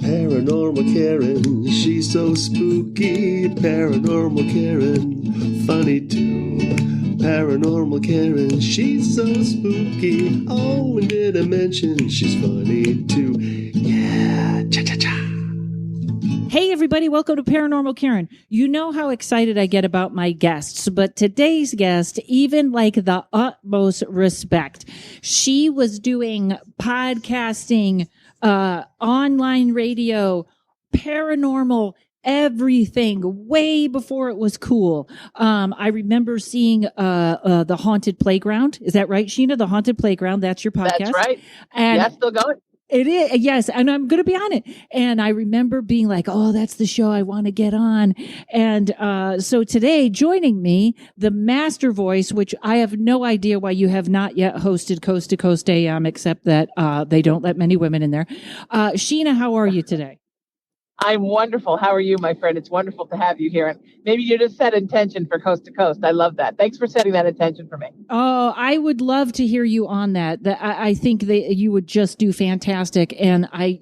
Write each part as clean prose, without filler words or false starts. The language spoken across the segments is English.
Paranormal Karen, she's so spooky. Paranormal Karen, funny too. Paranormal Karen, she's so spooky. Oh, and did I mention she's funny too? Yeah, cha-cha-cha. Hey everybody, welcome to Paranormal Karen. You know how excited I get about my guests, but today's guest, even like the utmost respect. She was doing podcasting, online radio, paranormal, everything way before it was cool. I remember seeing the Haunted Playground. Is that right, Sheena? The Haunted Playground. That's your podcast. That's right. And yeah, still going. It is, yes, and I'm going to be on it. And I remember being like, oh, that's the show I want to get on. And so today, joining me, the master voice, which I have no idea why you have not yet hosted Coast to Coast AM, except that they don't let many women in there. Sheena, how are you today? I'm wonderful. How are you, my friend? It's wonderful to have you here. And maybe you just set intention for Coast to Coast. I love that. Thanks for setting that intention for me. Oh, I would love to hear you on that. I think that you would just do fantastic. And I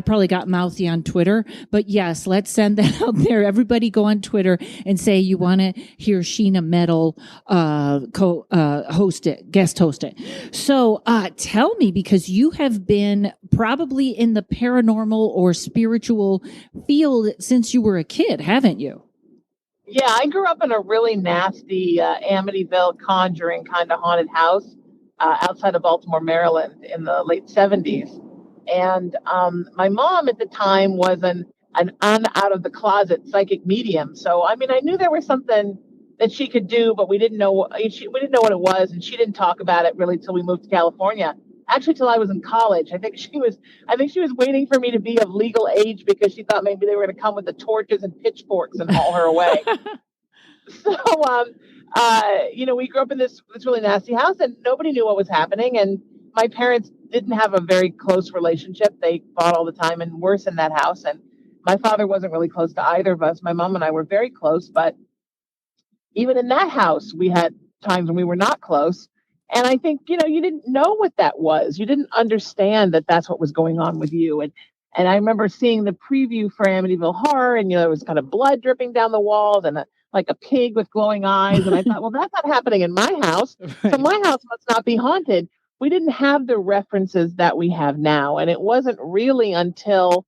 probably got mouthy on Twitter, but yes, let's send that out there. Everybody go on Twitter and say you want to hear Sheena Metal, guest host it. So, tell me, because you have been probably in the paranormal or spiritual field since you were a kid, haven't you? Yeah, I grew up in a really nasty, Amityville conjuring kind of haunted house, outside of Baltimore, Maryland in the late 70s. And my mom at the time was an out of the closet psychic medium. So, I mean, I knew there was something that she could do, but we didn't know what it was. And she didn't talk about it really till we moved to California. Actually, till I was in college. I think she was waiting for me to be of legal age because she thought maybe they were going to come with the torches and pitchforks and haul her away. So, we grew up in this really nasty house and nobody knew what was happening. And my parents didn't have a very close relationship. They fought all the time and worse in that house. And my father wasn't really close to either of us. My mom and I were very close, but even in that house, we had times when we were not close. And I think, you didn't know what that was. You didn't understand that that's what was going on with you. And I remember seeing the preview for Amityville Horror and, there was kind of blood dripping down the walls and like a pig with glowing eyes. And I thought, well, that's not happening in my house. Right. So my house must not be haunted. We didn't have the references that we have now. And it wasn't really until,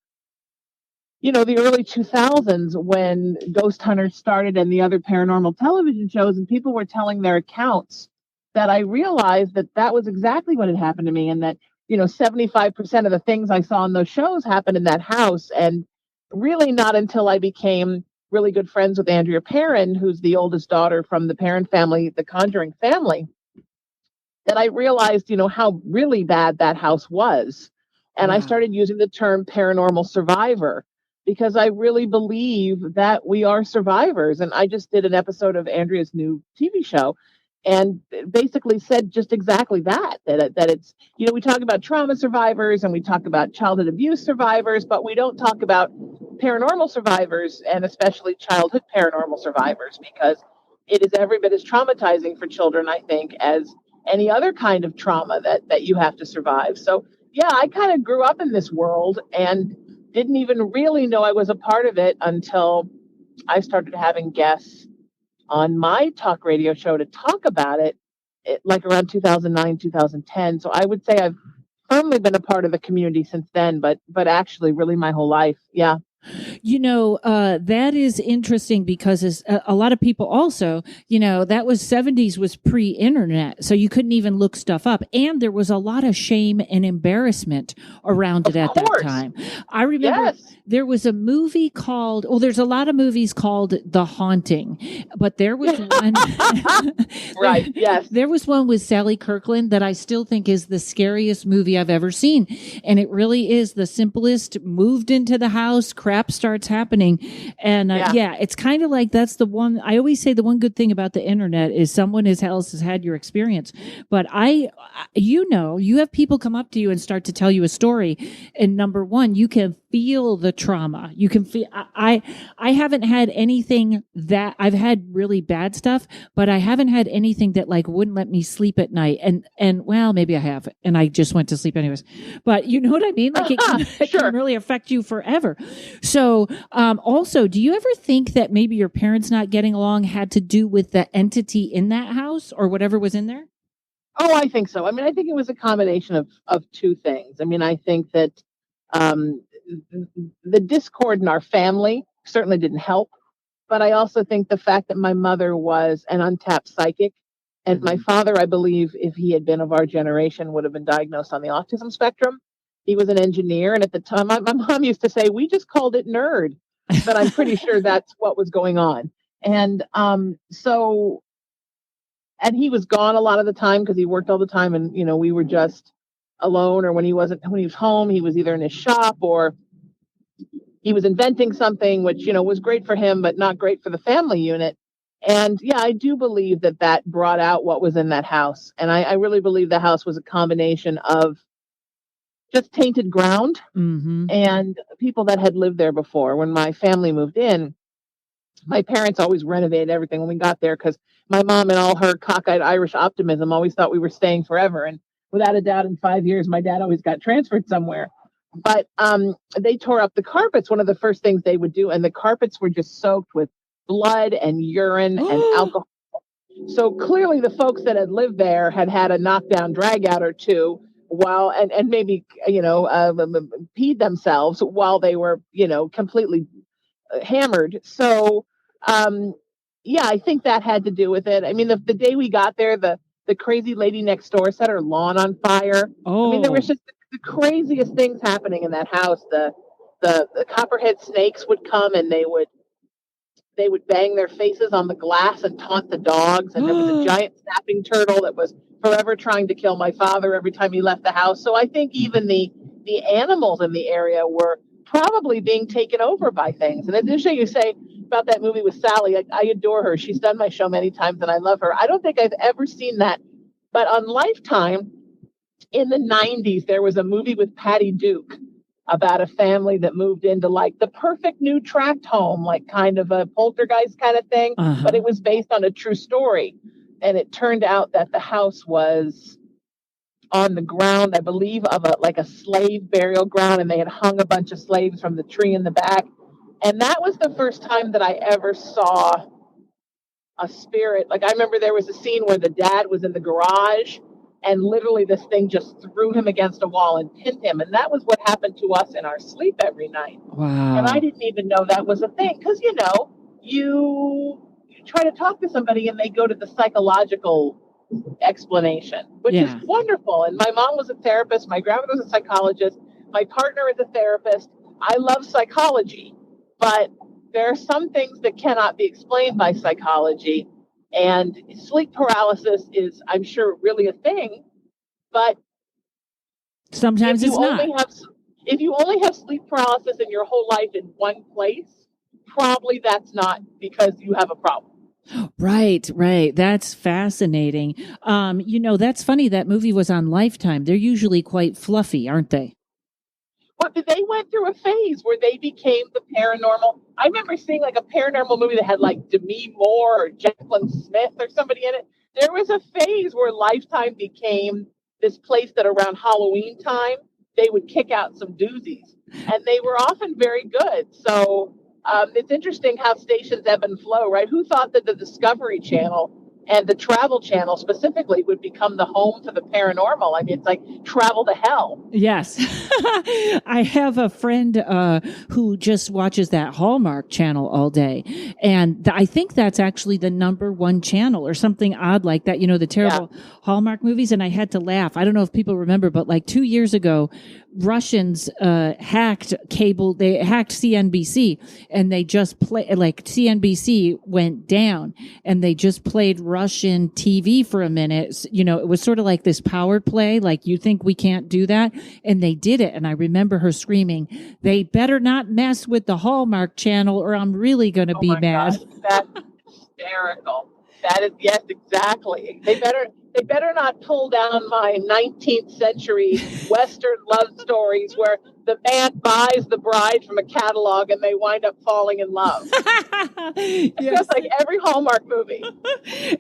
the early 2000s when Ghost Hunters started and the other paranormal television shows and people were telling their accounts that I realized that was exactly what had happened to me. And that, 75% of the things I saw in those shows happened in that house. And really not until I became really good friends with Andrea Perron, who's the oldest daughter from the Perron family, the Conjuring family, that I realized, how really bad that house was. And I started using the term paranormal survivor because I really believe that we are survivors. And I just did an episode of Andrea's new TV show and basically said just exactly that it's, we talk about trauma survivors and we talk about childhood abuse survivors, but we don't talk about paranormal survivors and especially childhood paranormal survivors because it is every bit as traumatizing for children, I think, as any other kind of trauma that you have to survive. So, yeah, I kind of grew up in this world and didn't even really know I was a part of it until I started having guests on my talk radio show to talk about it like around 2009, 2010. So I would say I've firmly been a part of the community since then, but actually really my whole life. Yeah. That is interesting because a lot of people also, that was 70s was pre-internet. So you couldn't even look stuff up. And there was a lot of shame and embarrassment around it at that time. I remember there was a movie called, there's a lot of movies called The Haunting, but there was one. Right. Yes. There was one with Sally Kirkland that I still think is the scariest movie I've ever seen. And it really is the simplest, moved into the house, crap starts happening. And it's kind of like that's the one. I always say the one good thing about the internet is someone else has had your experience. But you have people come up to you and start to tell you a story. And number one, you can feel the trauma. You can feel, I haven't had anything that I've had really bad stuff, but I haven't had anything that like wouldn't let me sleep at night. And well, maybe I have, and I just went to sleep anyways, but you know what I mean? Like it Sure. can really affect you forever. So, also, do you ever think that maybe your parents not getting along had to do with the entity in that house or whatever was in there? Oh, I think so. I mean, I think it was a combination of two things. I mean, I think that um, the discord in our family certainly didn't help, but I also think the fact that my mother was an untapped psychic, and my father, I believe, if he had been of our generation, would have been diagnosed on the autism spectrum. He was an engineer, and at the time, my mom used to say, "We just called it nerd," but I'm pretty sure that's what was going on. And so and he was gone a lot of the time because he worked all the time, and we were just alone, or when he was home, he was either in his shop or he was inventing something, which was great for him but not great for the family unit. And yeah, I do believe that that brought out what was in that house, and I really believe the house was a combination of just tainted ground Mm-hmm. and people that had lived there before. When my family moved in, my parents always renovated everything when we got there because my mom, in all her cockeyed Irish optimism, always thought we were staying forever. And without a doubt, in 5 years, my dad always got transferred somewhere. But they tore up the carpets, one of the first things they would do. And the carpets were just soaked with blood and urine and alcohol. So clearly the folks that had lived there had had a knockdown drag out or two while, and maybe, peed themselves while they were, completely hammered. So, yeah, I think that had to do with it. I mean, the day we got there, the crazy lady next door set her lawn on fire. I mean, there was just the craziest things happening in that house. The copperhead snakes would come and they would bang their faces on the glass and taunt the dogs. And there was a giant snapping turtle that was forever trying to kill my father every time he left the house. So I think even the animals in the area were probably being taken over by things. And it's interesting you say about that movie with Sally. I adore her. She's done my show many times and I love her. I don't think I've ever seen that. But on Lifetime in the 90s, there was a movie with Patty Duke about a family that moved into like the perfect new tract home, like kind of a poltergeist kind of thing. Uh-huh. But it was based on a true story. And it turned out that the house was on the ground, I believe, of a slave burial ground, and they had hung a bunch of slaves from the tree in the back. And that was the first time that I ever saw a spirit. Like, I remember there was a scene where the dad was in the garage, and literally this thing just threw him against a wall and pinned him. And that was what happened to us in our sleep every night. Wow. And I didn't even know that was a thing, because, you try to talk to somebody and they go to the psychological explanation, which is wonderful. And my mom was a therapist. My grandmother was a psychologist. My partner is a therapist. I love psychology, but there are some things that cannot be explained by psychology. And sleep paralysis is, I'm sure, really a thing. But sometimes it's not. If you only have sleep paralysis in your whole life in one place, probably that's not because you have a problem. Right. That's fascinating. That's funny. That movie was on Lifetime. They're usually quite fluffy, aren't they? Well, they went through a phase where they became the paranormal. I remember seeing like a paranormal movie that had like Demi Moore or Jacqueline Smith or somebody in it. There was a phase where Lifetime became this place that around Halloween time, they would kick out some doozies. And they were often very good. So it's interesting how stations ebb and flow, right? Who thought that the Discovery Channel and the Travel Channel specifically would become the home for the paranormal? I mean, it's like travel to hell. Yes. I have a friend who just watches that Hallmark channel all day. And I think that's actually the #1 channel or something odd like that, the terrible Hallmark movies. And I had to laugh. I don't know if people remember, but like 2 years ago, Russians hacked cable. They hacked CNBC, and they just CNBC went down, and they just played Russian TV for a minute. It was sort of like this power play, like, you think we can't do that? And they did it. And I remember her screaming, "They better not mess with the Hallmark channel or I'm really going to be mad." God, that's hysterical. That is, yes, exactly. They better not pull down my 19th century Western love stories where the man buys the bride from a catalog and they wind up falling in love. It's just like every Hallmark movie.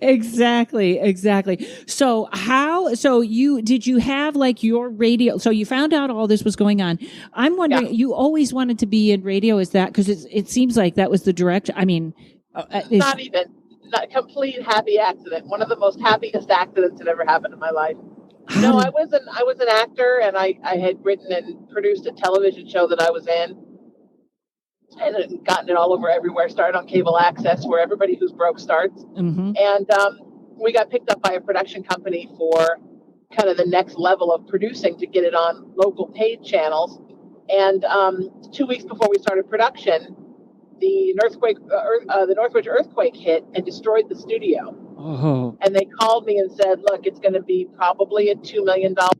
Exactly. So did you have like your radio? So you found out all this was going on. I'm wondering, you always wanted to be in radio. Is that because it seems like that was the direction? I mean, not complete happy accident. One of the most happiest accidents that ever happened in my life. No, I was an actor, and I had written and produced a television show that I was in, and gotten it all over everywhere. Started on cable access, where everybody who's broke starts. Mm-hmm. And we got picked up by a production company for kind of the next level of producing to get it on local paid channels. And 2 weeks before we started production, the Northridge earthquake hit and destroyed the studio. Oh. And they called me and said, look, it's going to be probably a $2 million rebuild,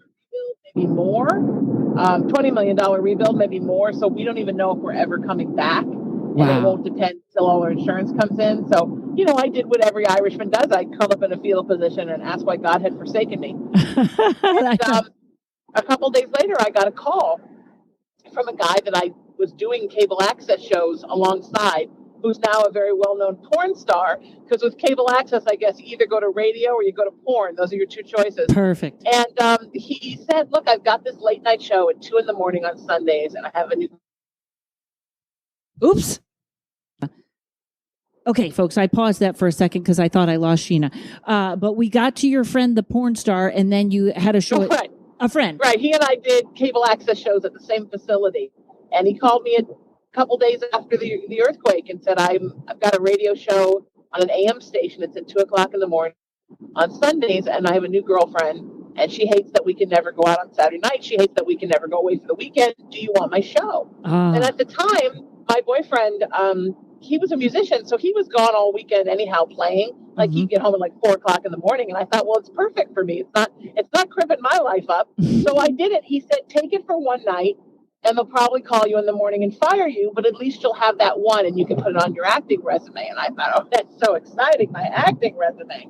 maybe more, $20 million rebuild, maybe more. So we don't even know if we're ever coming back. Wow. And it won't depend until all our insurance comes in. So, I did what every Irishman does. I curled up in a fetal position and asked why God had forsaken me. And, a couple days later, I got a call from a guy that I was doing cable access shows alongside, who's now a very well-known porn star, because with cable access, I guess, you either go to radio or you go to porn. Those are your two choices. Perfect. And he said, look, I've got this late night show at 2 a.m. on Sundays, and I have a new... Oops. Okay, folks, I paused that for a second because I thought I lost Sheena. But we got to your friend, the porn star, and then you had a show... A friend. Right. He and I did cable access shows at the same facility. And he called me a couple days after the earthquake and said, I've got a radio show on an AM station. It's at 2 o'clock in the morning on Sundays, and I have a new girlfriend, and she hates that we can never go out on Saturday night. She hates that we can never go away for the weekend. Do you want my show? And at the time, my boyfriend, he was a musician, so he was gone all weekend anyhow playing. Like he'd get home at like 4 o'clock in the morning, and I thought, well, it's perfect for me. It's not crimping my life up. So I did it. He said, take it for one night, and they'll probably call you in the morning and fire you, but at least you'll have that one, and you can put it on your acting resume. And I thought, oh, that's so exciting, my acting resume.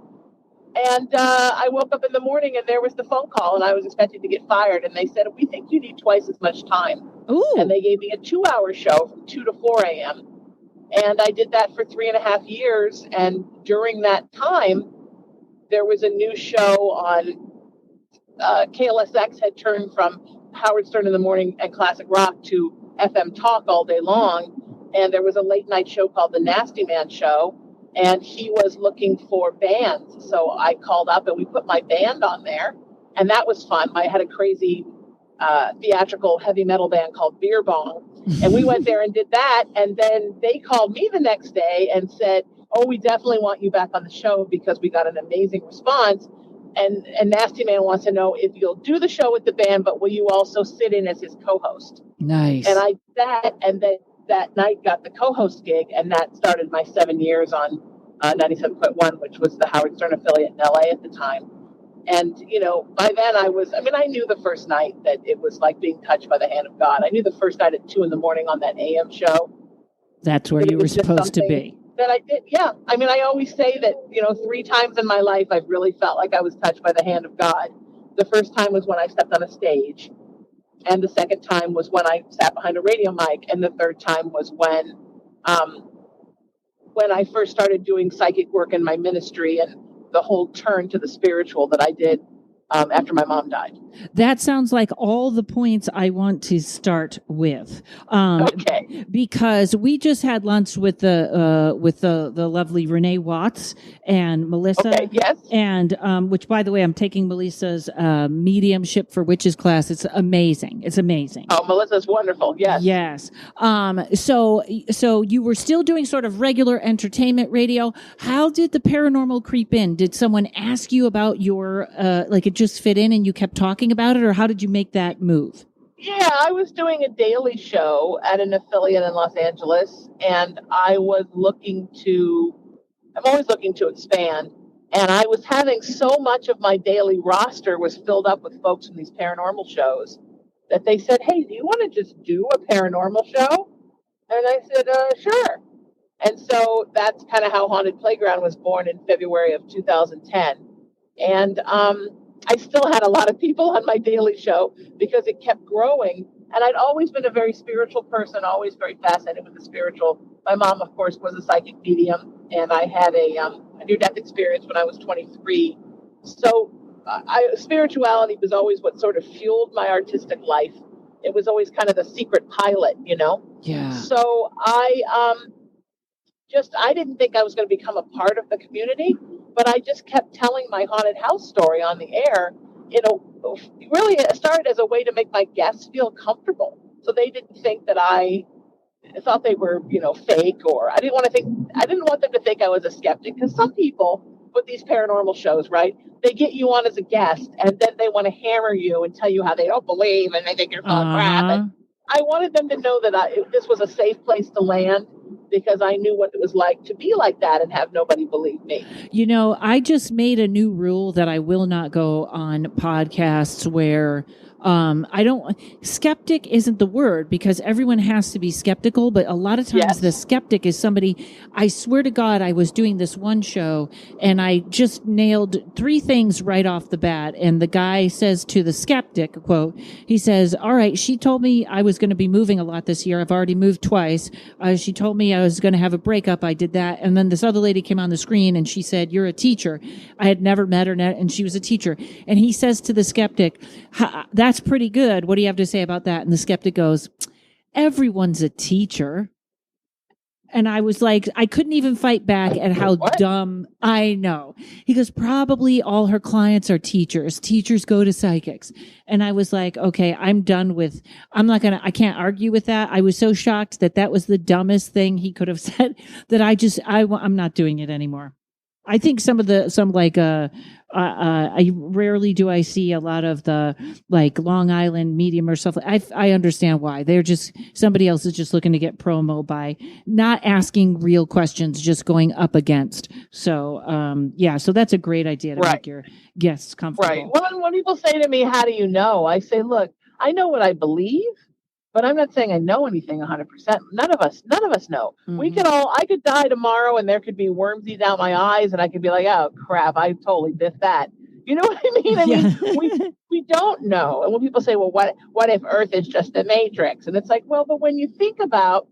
And I woke up in the morning, and there was the phone call, and I was expecting to get fired. And they said, we think you need twice as much time. Ooh. And they gave me a 2-hour show from 2 to 4 a.m. And I did that for 3.5 years. And during that time, there was a new show on KLSX had turned from Howard Stern in the morning and classic rock to FM talk all day long. And there was a late night show called The Nasty Man Show. And he was looking for bands. So I called up and we put my band on there. And that was fun. I had a crazy theatrical heavy metal band called Beer Bong. And we went there and did that. And then they called me the next day and said, oh, we definitely want you back on the show because we got an amazing response. And Nasty Man wants to know if you'll do the show with the band, but will you also sit in as his co-host? Nice. And I did that. And then that night got the co-host gig. And that started my 7 years on 97.1, which was the Howard Stern affiliate in LA at the time. And, by then I knew the first night that it was like being touched by the hand of God. I knew the first night at 2 a.m. on that AM show. That's where you were supposed to be. That I did, yeah. I always say that, 3 times in my life I've really felt like I was touched by the hand of God. The first time was when I stepped on a stage. And the second time was when I sat behind a radio mic. And the third time was when I first started doing psychic work in my ministry and the whole turn to the spiritual that I did after my mom died. That sounds like all the points I want to start with. Okay. Because we just had lunch with the lovely Renee Watts and Melissa. Okay, yes. And which, by the way, I'm taking Melissa's mediumship for witches class. It's amazing. It's amazing. Oh, Melissa's wonderful. Yes. Yes. So you were still doing sort of regular entertainment radio. How did the paranormal creep in? Did someone ask you about your it just fit in and you kept talking about it, or how did you make that move? Yeah, I was doing a daily show at an affiliate in Los Angeles, and I'm always looking to expand. And I was having so much of my daily roster was filled up with folks from these paranormal shows that they said, hey, do you want to just do a paranormal show? And I said, sure. And so that's kind of how Haunted Playground was born in February of 2010. And I still had a lot of people on my daily show because it kept growing. And I'd always been a very spiritual person, always very fascinated with the spiritual. My mom, of course, was a psychic medium, and I had a near-death experience when I was 23. So spirituality was always what sort of fueled my artistic life. It was always kind of the secret pilot, you know? Yeah. So I didn't think I was going to become a part of the community, but I just kept telling my haunted house story on the air. Really it started as a way to make my guests feel comfortable. So they didn't think that I thought they were, fake, or I didn't want them to think I was a skeptic, because some people with these paranormal shows, right? They get you on as a guest and then they want to hammer you and tell you how they don't believe and they think you're full of crap. And I wanted them to know that this was a safe place to land, because I knew what it was like to be like that and have nobody believe me. I just made a new rule that I will not go on podcasts where skeptic isn't the word, because everyone has to be skeptical, but a lot of times the skeptic is somebody, I swear to God, I was doing this one show and I just nailed 3 things right off the bat. And the guy says to the skeptic, quote, he says, all right, she told me I was going to be moving a lot this year. I've already moved twice. She told me I was going to have a breakup. I did that. And then this other lady came on the screen and she said, you're a teacher. I had never met her, and she was a teacher. And he says to the skeptic, that's pretty good. What do you have to say about that? And the skeptic goes, everyone's a teacher. And I was like, I couldn't even fight back at how dumb I know. He goes, probably all her clients are teachers. Teachers go to psychics. And I was like, okay, I can't argue with that. I was so shocked that was the dumbest thing he could have said that I'm not doing it anymore. I think I rarely do I see a lot of the like Long Island medium or stuff. I understand why. They're just, somebody else is just looking to get promo by not asking real questions, just going up against. So, so that's a great idea to make your guests comfortable. Right. Well, when people say to me, how do you know? I say, look, I know what I believe, but I'm not saying I know anything 100%. None of us know. Mm-hmm. I could die tomorrow and there could be worms eat out my eyes and I could be like, oh crap, I totally did that. You know what I mean? I mean, we don't know. And when people say, well, what if Earth is just a matrix? And it's like, well, but when you think about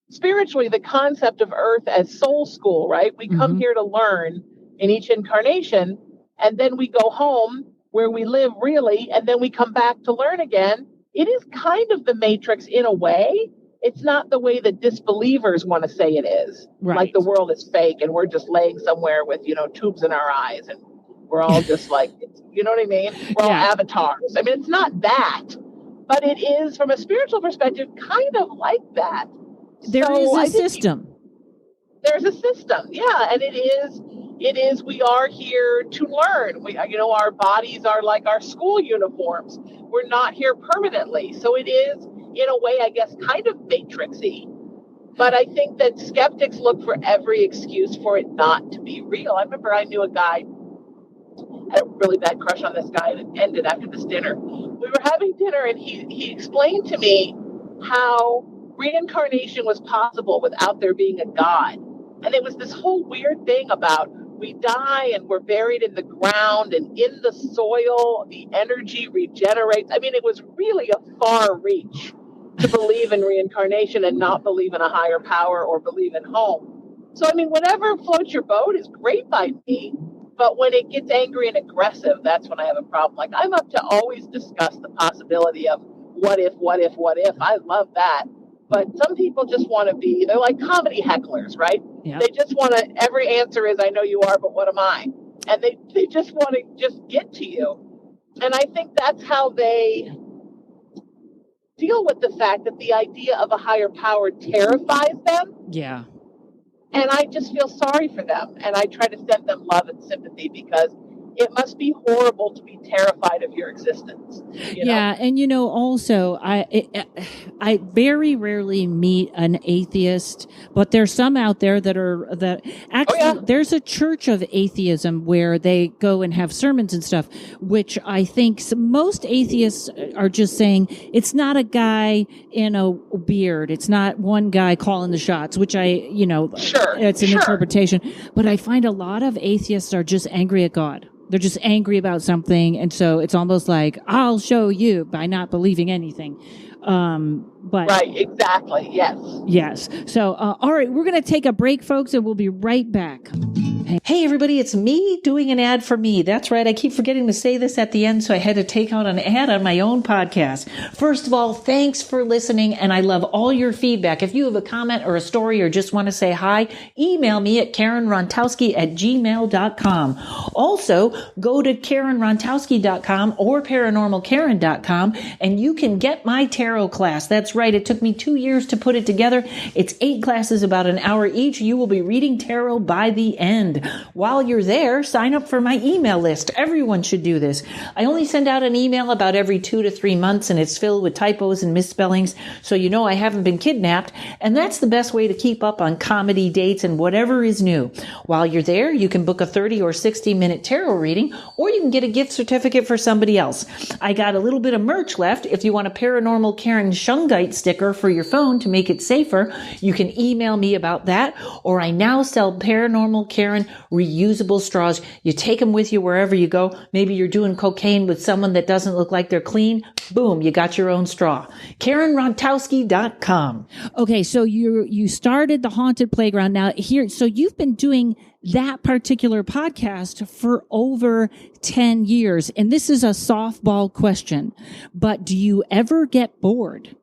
spiritually, the concept of Earth as soul school, right? We come here to learn in each incarnation, and then we go home where we live really, and then we come back to learn again. It is kind of the Matrix in a way. It's not the way that disbelievers want to say it is. Right. Like the world is fake and we're just laying somewhere with, tubes in our eyes and we're all just like, you know what I mean? We're all avatars. I mean, it's not that, but it is from a spiritual perspective, kind of like that. There is a system. There's a system. Yeah. And it is, we are here to learn. Our bodies are like our school uniforms. We're not here permanently. So it is, in a way, I guess, kind of matrixy. But I think that skeptics look for every excuse for it not to be real. I remember I knew a guy, had a really bad crush on this guy, and it ended after this dinner. We were having dinner, and he explained to me how reincarnation was possible without there being a God. And it was this whole weird thing about we die and we're buried in the ground and in the soil, the energy regenerates. I mean, it was really a far reach to believe in reincarnation and not believe in a higher power or believe in home. So, I mean, whatever floats your boat is great by me. But when it gets angry and aggressive, that's when I have a problem. Like, I'm up to always discuss the possibility of what if. I love that. But some people just want to they're like comedy hecklers, right? Yeah. They just want to, every answer is, I know you are, but what am I? And they just want to just get to you. And I think that's how they deal with the fact that the idea of a higher power terrifies them. Yeah. And I just feel sorry for them. And I try to send them love and sympathy because it must be horrible to be terrified of your existence. Yeah, and also I very rarely meet an atheist, but there's some out there that actually there's a church of atheism where they go and have sermons and stuff, which I think most atheists are just saying it's not a guy in a beard, it's not one guy calling the shots, which it's an interpretation, but I find a lot of atheists are just angry at God. They're just angry about something. And so it's almost like, I'll show you by not believing anything. Right, exactly. Yes. Yes. So, all right, we're going to take a break, folks, and we'll be right back. Hey, everybody, it's me doing an ad for me. That's right. I keep forgetting to say this at the end, so I had to take out an ad on my own podcast. First of all, thanks for listening, and I love all your feedback. If you have a comment or a story or just want to say hi, email me at karenrontowski@gmail.com. Also, go to karenrontowski.com or paranormalkaren.com, and you can get my tarot class. That's right. It took me 2 years to put it together. It's 8 classes, about an hour each. You will be reading tarot by the end. While you're there, sign up for my email list. Everyone should do this. I only send out an email about every 2 to 3 months, and it's filled with typos and misspellings, so you know I haven't been kidnapped, and that's the best way to keep up on comedy dates and whatever is new. While you're there, you can book a 30 or 60-minute tarot reading, or you can get a gift certificate for somebody else. I got a little bit of merch left. If you want a Paranormal Karen Shungite sticker for your phone to make it safer, you can email me about that, or I now sell Paranormal Karen reusable straws. You take them with you wherever you go. Maybe you're doing cocaine with someone that doesn't look like they're clean. Boom, you got your own straw. karenrontowski.com. Okay, so you started the Haunted Playground. Now so you've been doing that particular podcast for over 10 years. And this is a softball question, but do you ever get bored?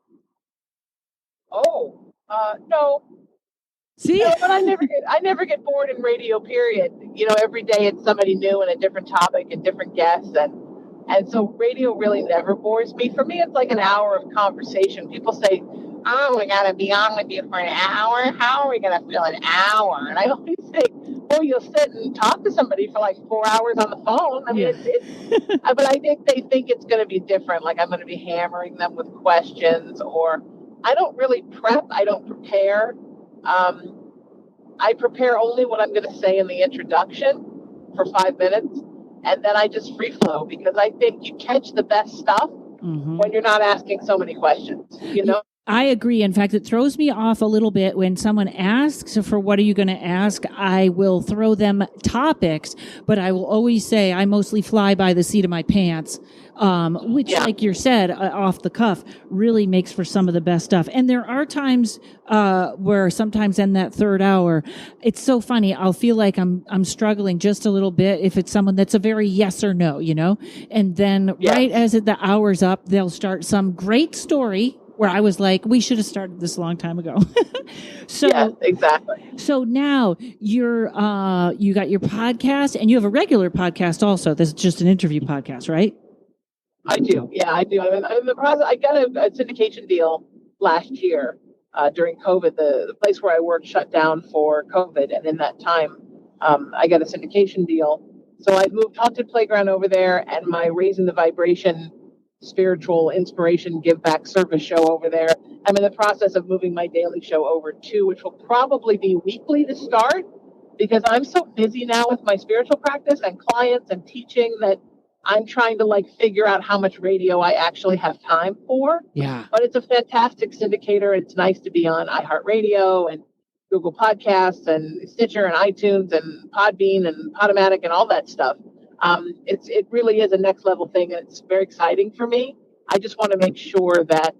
No. See? No, but I never get bored in radio, period. Every day it's somebody new and a different topic and different guests. And so radio really never bores me. For me, it's like an hour of conversation. People say, oh, we got to be on with you for an hour. How are we going to fill an hour? And I always think, well, you'll sit and talk to somebody for like 4 hours on the phone. I mean, but I think they think it's going to be different. Like I'm going to be hammering them with questions, or I don't really prep. I don't prepare. I prepare only what I'm going to say in the introduction for 5 minutes, and then I just free flow, because I think you catch the best stuff when you're not asking so many questions, I agree. In fact, it throws me off a little bit when someone asks for what are you going to ask. I will throw them topics, but I will always say I mostly fly by the seat of my pants, which, like you said, off the cuff, really makes for some of the best stuff. And there are times where sometimes in that third hour, it's so funny. I'll feel like I'm struggling just a little bit if it's someone that's a very yes or no, and then right as the hour's up, they'll start some great story where I was like, we should have started this a long time ago. So yes, exactly. So now you got your podcast, and you have a regular podcast also. This is just an interview podcast, right? I do. Yeah, I do. I'm in the process. I got a syndication deal last year during COVID. The place where I worked shut down for COVID, and in that time, I got a syndication deal. So I moved Haunted Playground over there, and my Raising the Vibration spiritual inspiration give back service show over there. I'm in the process of moving my daily show over too, which will probably be weekly to start, because I'm so busy now with my spiritual practice and clients and teaching that I'm trying to figure out how much radio I actually have time for. Yeah. But it's a fantastic syndicator. It's nice to be on iHeartRadio and Google Podcasts and Stitcher and iTunes and Podbean and Podomatic and all that stuff. It really is a next level thing, and it's very exciting for me. I just want to make sure that,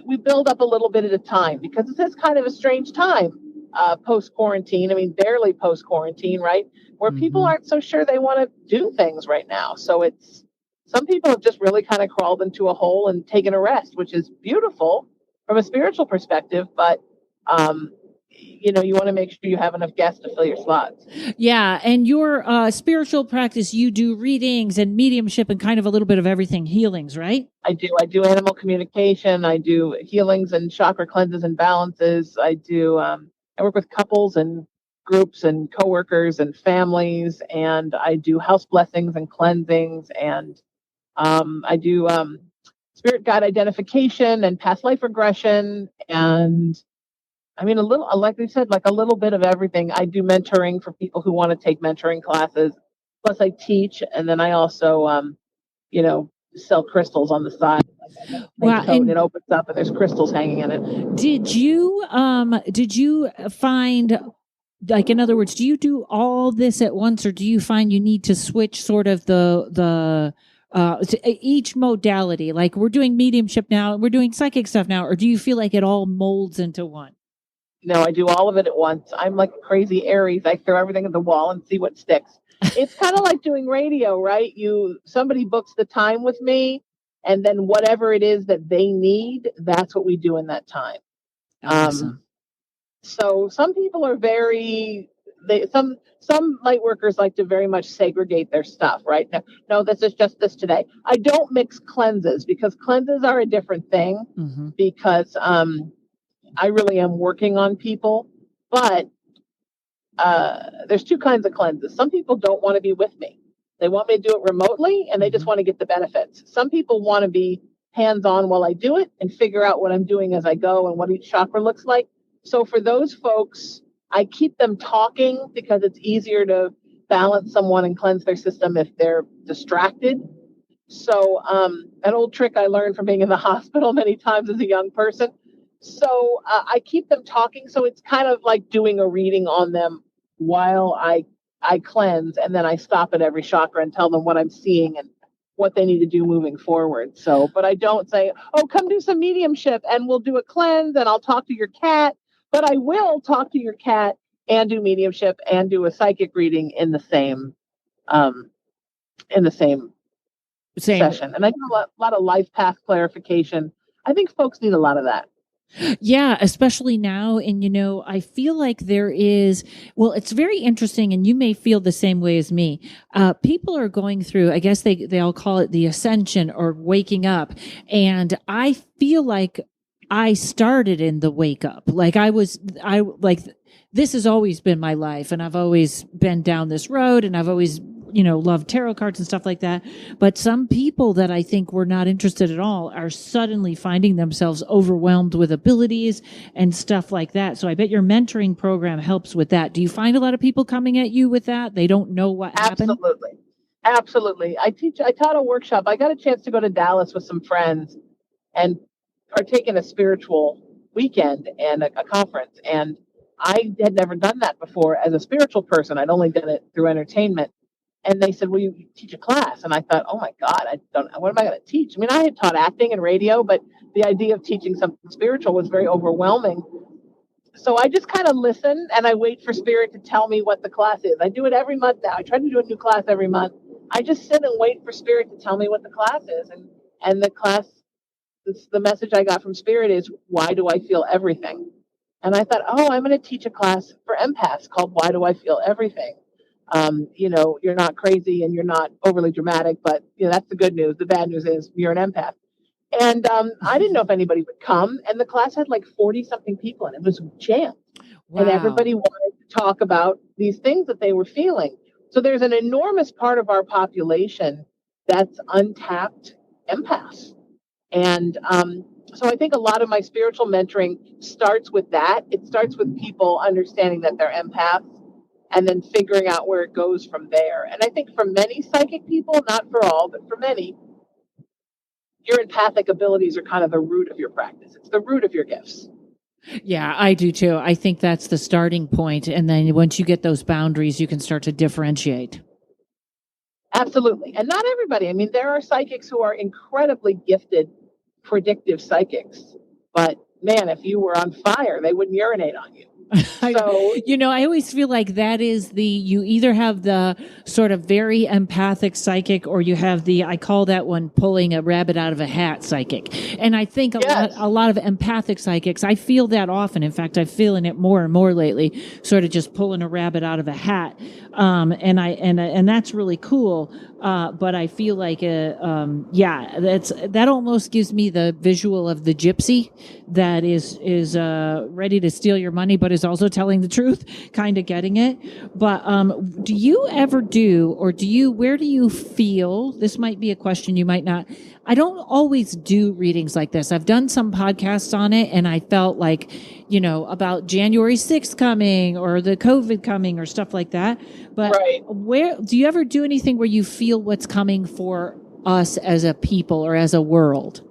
we build up a little bit at a time, because this is kind of a strange time, post-quarantine. I mean, barely post-quarantine, right? Where people aren't so sure they want to do things right now. So some people have just really kind of crawled into a hole and taken a rest, which is beautiful from a spiritual perspective, but, you want to make sure you have enough guests to fill your slots. Yeah. And your spiritual practice, you do readings and mediumship and kind of a little bit of everything, healings, right? I do. I do animal communication. I do healings and chakra cleanses and balances. I do. I work with couples and groups and coworkers and families, and I do house blessings and cleansings, and I do spirit guide identification and past life regression, and I mean, a little, like we said, like a little bit of everything. I do mentoring for people who want to take mentoring classes. Plus, I teach, and then I also, sell crystals on the side. Wow. And it opens up, and there's crystals hanging in it. Did you find, like, in other words, do you do all this at once, or do you find you need to switch sort of each modality? Like, we're doing mediumship now, we're doing psychic stuff now, or do you feel like it all molds into one? No, I do all of it at once. I'm like a crazy Aries. I throw everything at the wall and see what sticks. It's kind of like doing radio, right? Somebody books the time with me, and then whatever it is that they need, that's what we do in that time. Awesome. So some people are some light workers like to very much segregate their stuff, right? No, this is just this today. I don't mix cleanses, because cleanses are a different thing, because I really am working on people, but there's two kinds of cleanses. Some people don't want to be with me. They want me to do it remotely, and they just want to get the benefits. Some people want to be hands-on while I do it and figure out what I'm doing as I go and what each chakra looks like. So for those folks, I keep them talking, because it's easier to balance someone and cleanse their system if they're distracted. So an old trick I learned from being in the hospital many times as a young person. So I keep them talking. So it's kind of like doing a reading on them while I cleanse, and then I stop at every chakra and tell them what I'm seeing and what they need to do moving forward. So, but I don't say, oh, come do some mediumship and we'll do a cleanse and I'll talk to your cat. But I will talk to your cat and do mediumship and do a psychic reading in the same session. And I do a lot of life path clarification. I think folks need a lot of that. Yeah, especially now. And, I feel like there is, well, it's very interesting, and you may feel the same way as me. People are going through, I guess they all call it the ascension or waking up. And I feel like I started in the wake up. Like this has always been my life, and I've always been down this road, and I've always love tarot cards and stuff like that. But some people that I think were not interested at all are suddenly finding themselves overwhelmed with abilities and stuff like that. So I bet your mentoring program helps with that. Do you find a lot of people coming at you with that? They don't know what happened? Absolutely. I taught a workshop. I got a chance to go to Dallas with some friends and partake in a spiritual weekend and a conference. And I had never done that before as a spiritual person. I'd only done it through entertainment. And they said, will you teach a class? And I thought, oh my God, what am I going to teach? I mean, I had taught acting and radio, but the idea of teaching something spiritual was very overwhelming. So I just kind of listen, and I wait for Spirit to tell me what the class is. I do it every month now. I try to do a new class every month. I just sit and wait for Spirit to tell me what the class is. And the class, the message I got from Spirit is, why do I feel everything? And I thought, oh, I'm going to teach a class for empaths called Why Do I Feel Everything? You're not crazy and you're not overly dramatic, but that's the good news. The bad news is you're an empath. And I didn't know if anybody would come. And the class had like 40 something people, and it was jammed. Wow. And everybody wanted to talk about these things that they were feeling. So there's an enormous part of our population that's untapped empaths. And so I think a lot of my spiritual mentoring starts with that. It starts with people understanding that they're empaths, and then figuring out where it goes from there. And I think for many psychic people, not for all, but for many, your empathic abilities are kind of the root of your practice. It's the root of your gifts. Yeah, I do too. I think that's the starting point. And then once you get those boundaries, you can start to differentiate. Absolutely. And not everybody. I mean, there are psychics who are incredibly gifted, predictive psychics. But man, if you were on fire, they wouldn't urinate on you. So, I always feel like that is you either have the sort of very empathic psychic, or you have I call that one pulling a rabbit out of a hat psychic. And I think a lot of empathic psychics, I feel that often. In fact, I'm feeling it more and more lately, sort of just pulling a rabbit out of a hat. And that's really cool. But I feel like, that almost gives me the visual of the gypsy that is ready to steal your money, but is also telling the truth, kind of getting it. But do you ever do, or where do you feel, this might be a question you might not, I don't always do readings like this. I've done some podcasts on it, and I felt like, about January 6th coming or the COVID coming or stuff like that. But Right. where do you ever do anything where you feel what's coming for us as a people or as a world?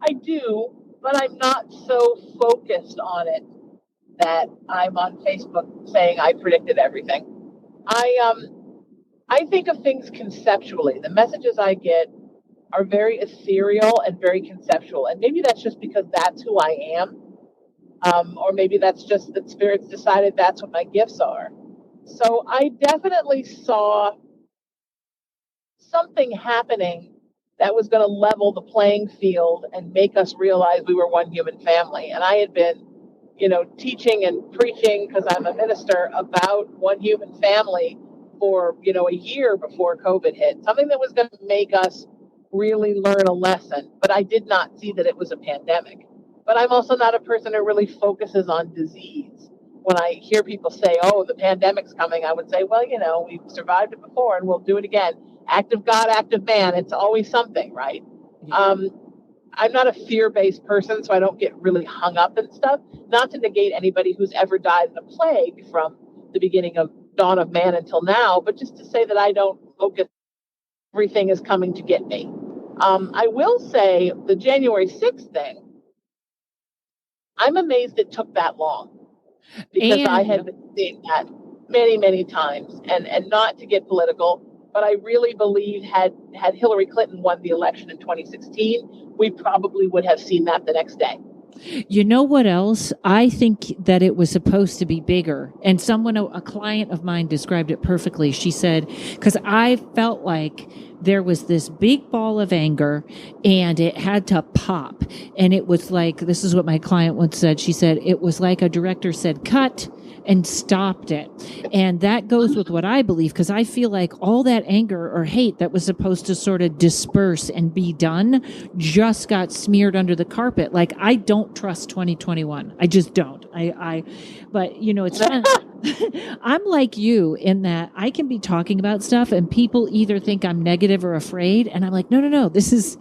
I do, but I'm not so focused on it that I'm on Facebook saying I predicted everything. I think of things conceptually. The messages I get are very ethereal and very conceptual, and maybe that's just because that's who I am, or maybe that's just that spirits decided that's what my gifts are. So I definitely saw something happening that was going to level the playing field and make us realize we were one human family. And I had been, teaching and preaching, because I'm a minister, about one human family for, a year before COVID hit, something that was going to make us really learn a lesson. But I did not see that it was a pandemic. But I'm also not a person who really focuses on disease. When I hear people say, oh, the pandemic's coming, I would say, well, we've survived it before and we'll do it again. Act of God, act of man. It's always something, right? Yeah. I'm not a fear-based person, so I don't get really hung up and stuff. Not to negate anybody who's ever died in a plague from the beginning of dawn of man until now, but just to say that I don't focus. Everything is coming to get me. I will say the January 6th thing, I'm amazed it took that long, because I had been seeing that many, many times. And not to get political, but I really believe had Hillary Clinton won the election in 2016, we probably would have seen that the next day. You know what else? I think that it was supposed to be bigger. And a client of mine described it perfectly. She said, because I felt like there was this big ball of anger and it had to pop. And it was like, this is what my client once said. She said, it was like a director said, cut, and stopped it. And that goes with what I believe, because I feel like all that anger or hate that was supposed to sort of disperse and be done just got smeared under the carpet. Like, I don't trust 2021. I just don't. But it's fun. I'm like you in that I can be talking about stuff and people either think I'm negative or afraid. And I'm like, no, this is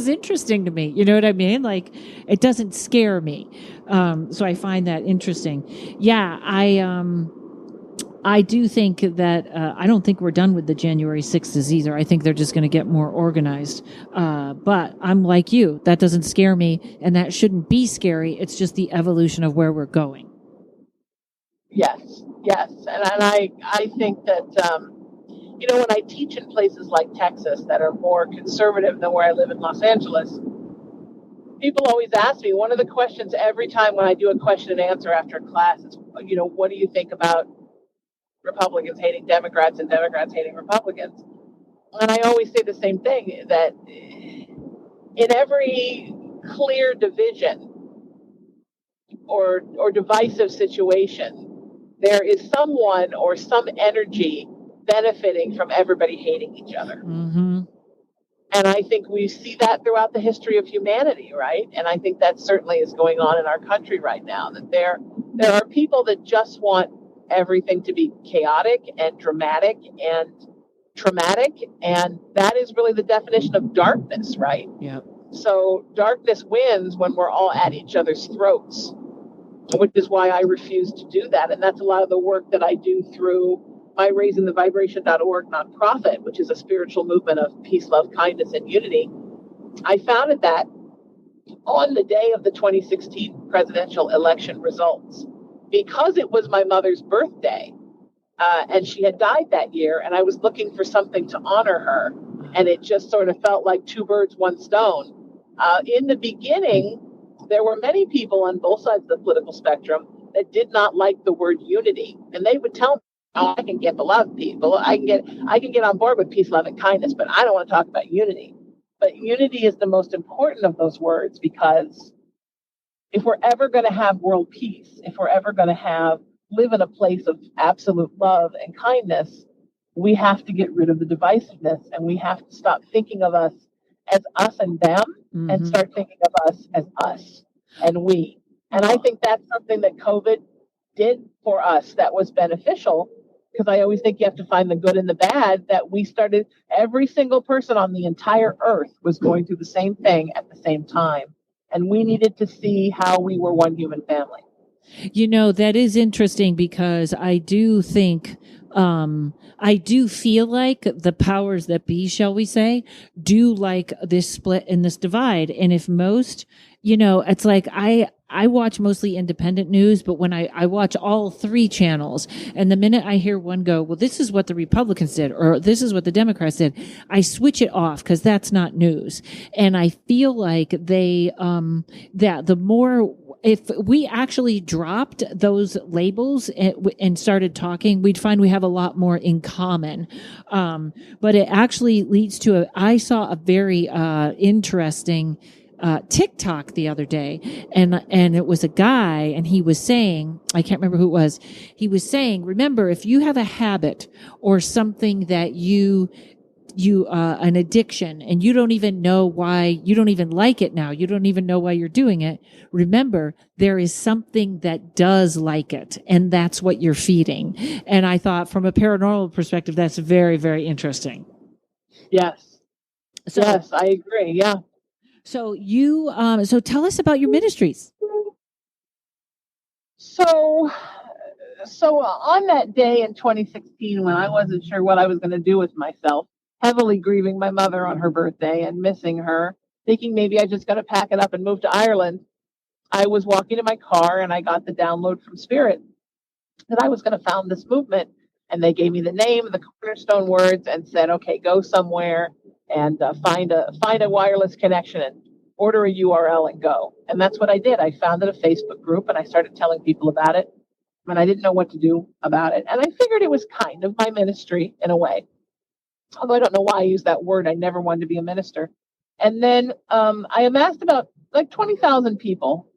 interesting to me. You know what I mean? Like, it doesn't scare me. So I find that interesting. Yeah. I do think that, I don't think we're done with the January 6th either. I think they're just going to get more organized. But I'm like you, that doesn't scare me, and that shouldn't be scary. It's just the evolution of where we're going. Yes. And I think that, when I teach in places like Texas that are more conservative than where I live in Los Angeles, people always ask me, one of the questions every time when I do a question and answer after a class is, what do you think about Republicans hating Democrats and Democrats hating Republicans? And I always say the same thing, that in every clear division or divisive situation, there is someone or some energy benefiting from everybody hating each other. Mm-hmm. And I think we see that throughout the history of humanity, right? And I think that certainly is going on in our country right now, that there are people that just want everything to be chaotic and dramatic and traumatic. And that is really the definition of darkness, right? Yeah. So darkness wins when we're all at each other's throats, which is why I refuse to do that. And that's a lot of the work that I do through my raisingthevibration.org nonprofit, which is a spiritual movement of peace, love, kindness, and unity. I founded that on the day of the 2016 presidential election results, because it was my mother's birthday, and she had died that year, and I was looking for something to honor her, and it just sort of felt like two birds, one stone. In the beginning, there were many people on both sides of the political spectrum that did not like the word unity, and they would tell me, "Oh, I can get beloved people. I can get on board with peace, love, and kindness, but I don't want to talk about unity." But unity is the most important of those words, because if we're ever going to have world peace, if we're ever going to have live in a place of absolute love and kindness, we have to get rid of the divisiveness, and we have to stop thinking of us as us and them and start thinking of us as us and we. And I think that's something that COVID did for us that was beneficial, because I always think you have to find the good and the bad, that we started, every single person on the entire earth was going through the same thing at the same time. And we needed to see how we were one human family. You know, that is interesting, because I do think, I do feel like the powers that be, shall we say, do like this split and this divide. And if most, you know, it's like I watch mostly independent news, but when I watch all three channels, and the minute I hear one go, well, this is what the Republicans did, or this is what the Democrats did, I switch it off, because that's not news. And I feel like that the more, if we actually dropped those labels and started talking, we'd find we have a lot more in common. But it actually leads to I saw a very interesting TikTok the other day, and it was a guy, and he was saying, I can't remember who it was. He was saying, remember, if you have a habit or something that you an addiction, and you don't even know why, you don't even like it now, you don't even know why you're doing it, remember, there is something that does like it, and that's what you're feeding. And I thought, from a paranormal perspective, that's very, very interesting. Yes. So, yes, I agree. Yeah. So so tell us about your ministries. So on that day in 2016, when I wasn't sure what I was going to do with myself, heavily grieving my mother on her birthday and missing her, thinking maybe I just got to pack it up and move to Ireland, I was walking to my car and I got the download from Spirit that I was going to found this movement. And they gave me the name, the cornerstone words, and said, okay, go somewhere and find a wireless connection and order a URL and go. And that's what I did. I founded a Facebook group and I started telling people about it. And I didn't know what to do about it. And I figured it was kind of my ministry in a way. Although I don't know why I use that word. I never wanted to be a minister. And then I amassed about like 20,000 people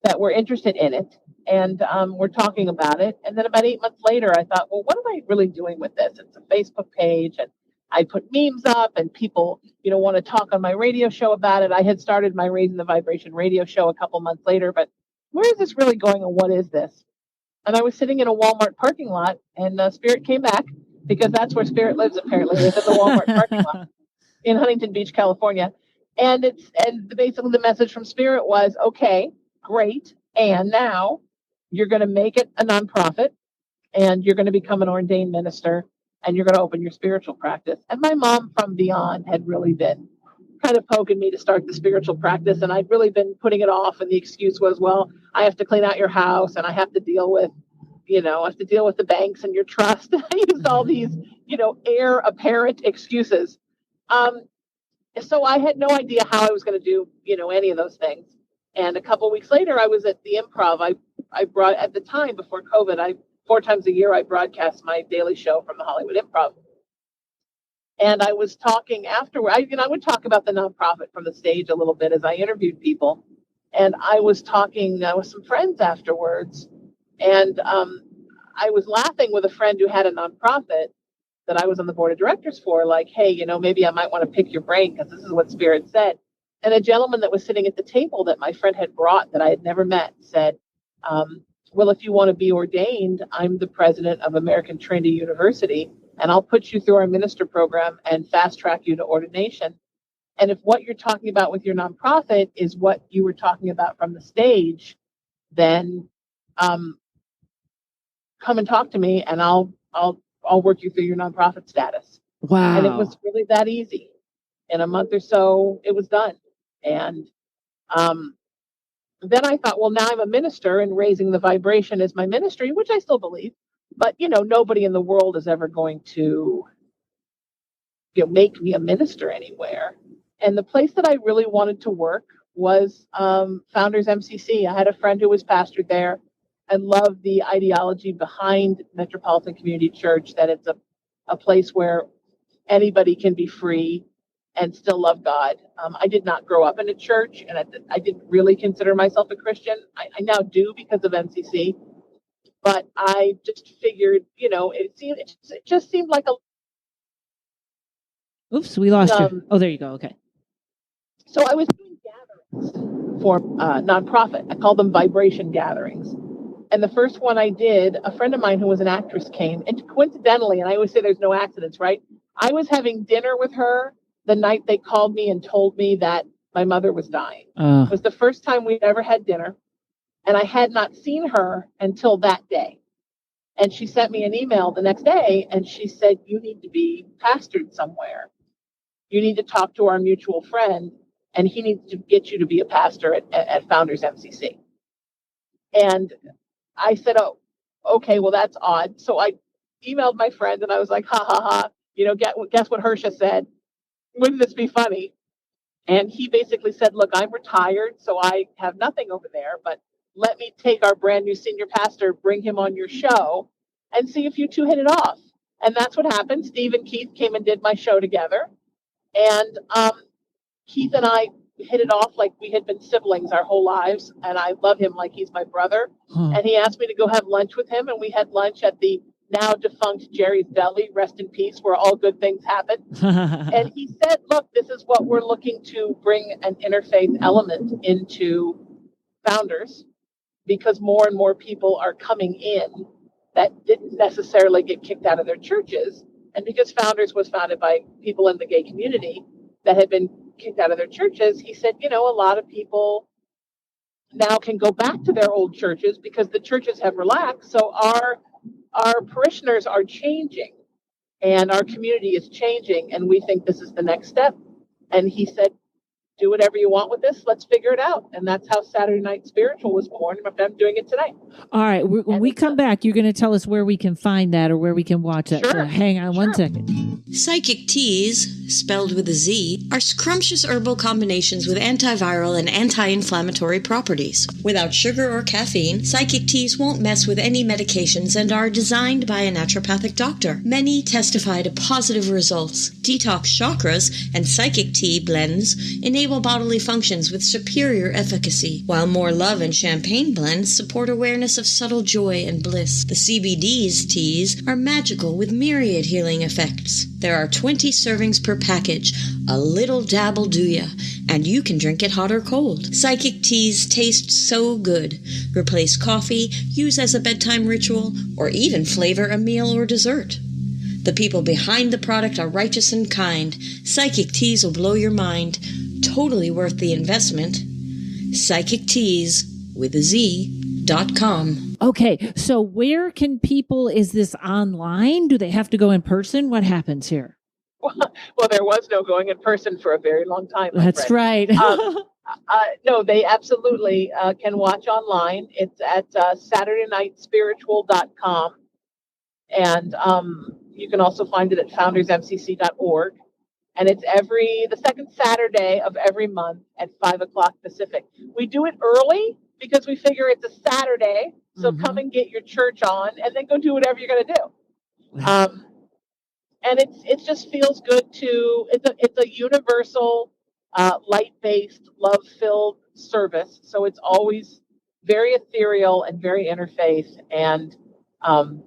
that were interested in it. And we're talking about it. And then about 8 months later, I thought, well, what am I really doing with this? It's a Facebook page, and I put memes up, and people, want to talk on my radio show about it. I had started my Raising the Vibration radio show a couple months later, but where is this really going, and what is this? And I was sitting in a Walmart parking lot, and Spirit came back, because that's where Spirit lives, apparently, is in the Walmart parking lot in Huntington Beach, California. And basically the message from Spirit was, okay, great, and now you're going to make it a nonprofit, and you're going to become an ordained minister, and you're going to open your spiritual practice. And my mom from beyond had really been kind of poking me to start the spiritual practice, and I'd really been putting it off. And the excuse was, well, I have to clean out your house, and I have to deal with, the banks and your trust. I used all these, heir apparent excuses. So I had no idea how I was going to do, any of those things. And a couple of weeks later, I was at the Improv. I brought, at the time before COVID, 4 times a year, I broadcast my daily show from the Hollywood Improv. And I was talking afterward. I would talk about the nonprofit from the stage a little bit as I interviewed people. And I was talking with some friends afterwards. And I was laughing with a friend who had a nonprofit that I was on the board of directors for, like, hey, maybe I might want to pick your brain, because this is what Spirit said. And a gentleman that was sitting at the table that my friend had brought that I had never met said, well, if you want to be ordained, I'm the president of American Trinity University, and I'll put you through our minister program and fast track you to ordination. And if what you're talking about with your nonprofit is what you were talking about from the stage, then come and talk to me, and I'll work you through your nonprofit status. Wow. And it was really that easy. In a month or so, it was done. And then I thought, well, now I'm a minister, and Raising the Vibration is my ministry, which I still believe. But, nobody in the world is ever going to make me a minister anywhere. And the place that I really wanted to work was Founders MCC. I had a friend who was pastored there and loved the ideology behind Metropolitan Community Church, that it's a place where anybody can be free and still love God. I did not grow up in a church, and I didn't really consider myself a Christian. I now do because of MCC. but I just figured, it just seemed like a. Oops, we lost her. Oh, there you go. Okay. So I was doing gatherings for nonprofit. I call them vibration gatherings. And the first one I did, a friend of mine who was an actress came, and coincidentally, and I always say there's no accidents, right? I was having dinner with her the night they called me and told me that my mother was dying. It was the first time we'd ever had dinner, and I had not seen her until that day. And she sent me an email the next day, and she said, "You need to be pastored somewhere. You need to talk to our mutual friend, and he needs to get you to be a pastor at Founders MCC." And I said, "Oh, okay, well, that's odd." So I emailed my friend, and I was like, "Ha, ha, ha, guess what Hersha said? Wouldn't this be funny?" And he basically said, "Look, I'm retired, so I have nothing over there, but let me take our brand new senior pastor, bring him on your show, and see if you two hit it off." And that's what happened. Steve and Keith came and did my show together. And Keith and I hit it off like we had been siblings our whole lives. And I love him like he's my brother. And he asked me to go have lunch with him. And we had lunch at the now defunct Jerry's Deli, rest in peace, where all good things happen. And he said, "Look, this is what we're looking to bring an interfaith element into Founders, because more and more people are coming in that didn't necessarily get kicked out of their churches. And because Founders was founded by people in the gay community that had been kicked out of their churches," he said, a lot of people now can go back to their old churches because the churches have relaxed. So our parishioners are changing and our community is changing. And we think this is the next step. And he said, "Do whatever you want with this. Let's figure it out." And that's how Saturday Night Spiritual was born. I'm doing it tonight. All right. When we come back, you're going to tell us where we can find that or where we can watch it. Sure. So hang on one second. Psychic teas, spelled with a Z, are scrumptious herbal combinations with antiviral and anti-inflammatory properties. Without sugar or caffeine, psychic teas won't mess with any medications and are designed by a naturopathic doctor. Many testify to positive results. Detox chakras and psychic tea blends enable bodily functions with superior efficacy, while more love and champagne blends support awareness of subtle joy and bliss. The CBD's teas are magical with myriad healing effects. There are 20 servings per package. A little dabble do ya, and you can drink it hot or cold. Psychic teas taste so good. Replace coffee, use as a bedtime ritual, or even flavor a meal or dessert. The people behind the product are righteous and kind. Psychic teas will blow your mind. Totally worth the investment. Psychic Teas with a Z.com. Okay, so where can people, is this online? Do they have to go in person? What happens here? Well, there was no going in person for a very long time. That's right. No, they absolutely can watch online. It's at SaturdayNightSpiritual.com. And you can also find it at foundersmcc.org. And it's the second Saturday of every month at 5:00 Pacific. We do it early because we figure it's a Saturday. So come and get your church on and then go do whatever you're going to do. And it just feels good it's a universal, light-based, love-filled service. So it's always very ethereal and very interfaith and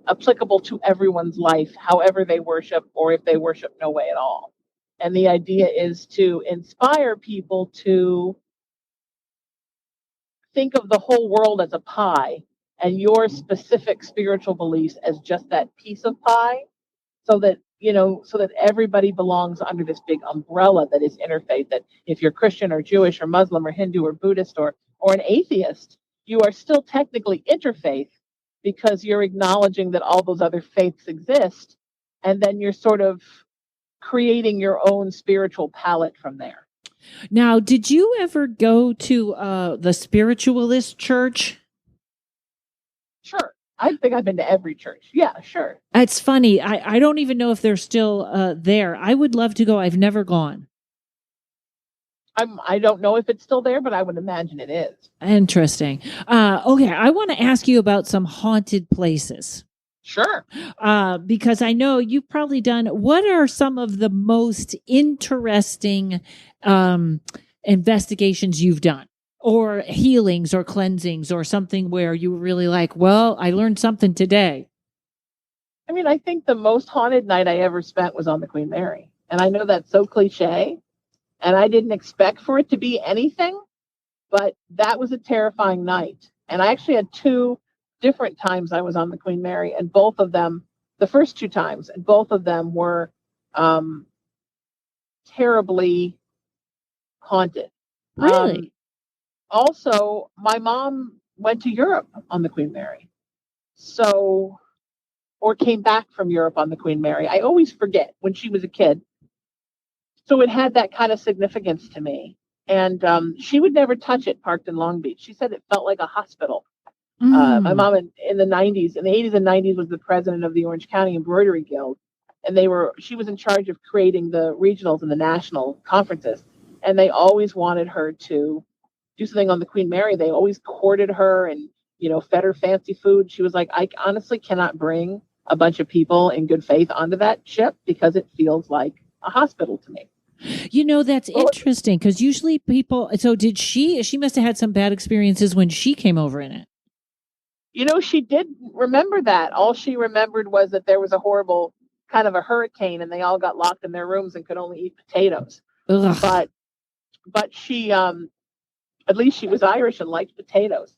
applicable to everyone's life, however they worship, or if they worship no way at all. And the idea is to inspire people to think of the whole world as a pie and your specific spiritual beliefs as just that piece of pie, so that everybody belongs under this big umbrella that is interfaith, that if you're Christian or Jewish or Muslim or Hindu or Buddhist or an atheist, you are still technically interfaith because you're acknowledging that all those other faiths exist. And then you're sort of creating your own spiritual palette from there. Now, did you ever go to the spiritualist church? Sure. I think I've been to every church. Yeah, sure. It's funny. I don't even know if they're still there. I would love to go. I've never gone. I don't know if it's still there, but I would imagine it is. Interesting. Okay, I want to ask you about some haunted places. Sure. Because I know you've probably done, what are some of the most interesting investigations you've done? or healings or cleansings or something where you were really like, well, I learned something today? I mean, I think the most haunted night I ever spent was on the Queen Mary. And I know that's so cliche, and I didn't expect for it to be anything, but that was a terrifying night. And I actually had two different times I was on the Queen Mary, and both of them, the first two times, and both of them were um, terribly haunted. Really? Also, my mom went to Europe on the Queen Mary. So, or came back from Europe on the Queen Mary. I always forget when she was a kid. So it had that kind of significance to me. And she would never touch it parked in Long Beach. She said it felt like a hospital. My mom in the 90s, in the 80s and 90s, was the president of the Orange County Embroidery Guild. And she was in charge of creating the regionals and the national conferences. And they always wanted her to do something on the Queen Mary. They always courted her and, fed her fancy food. She was like, I honestly cannot bring a bunch of people in good faith onto that ship because it feels like a hospital to me. That's interesting because usually people, so did she must have had some bad experiences when she came over in it. She did remember that. All she remembered was that there was a horrible kind of a hurricane and they all got locked in their rooms and could only eat potatoes. Ugh. But she, at least she was Irish and liked potatoes.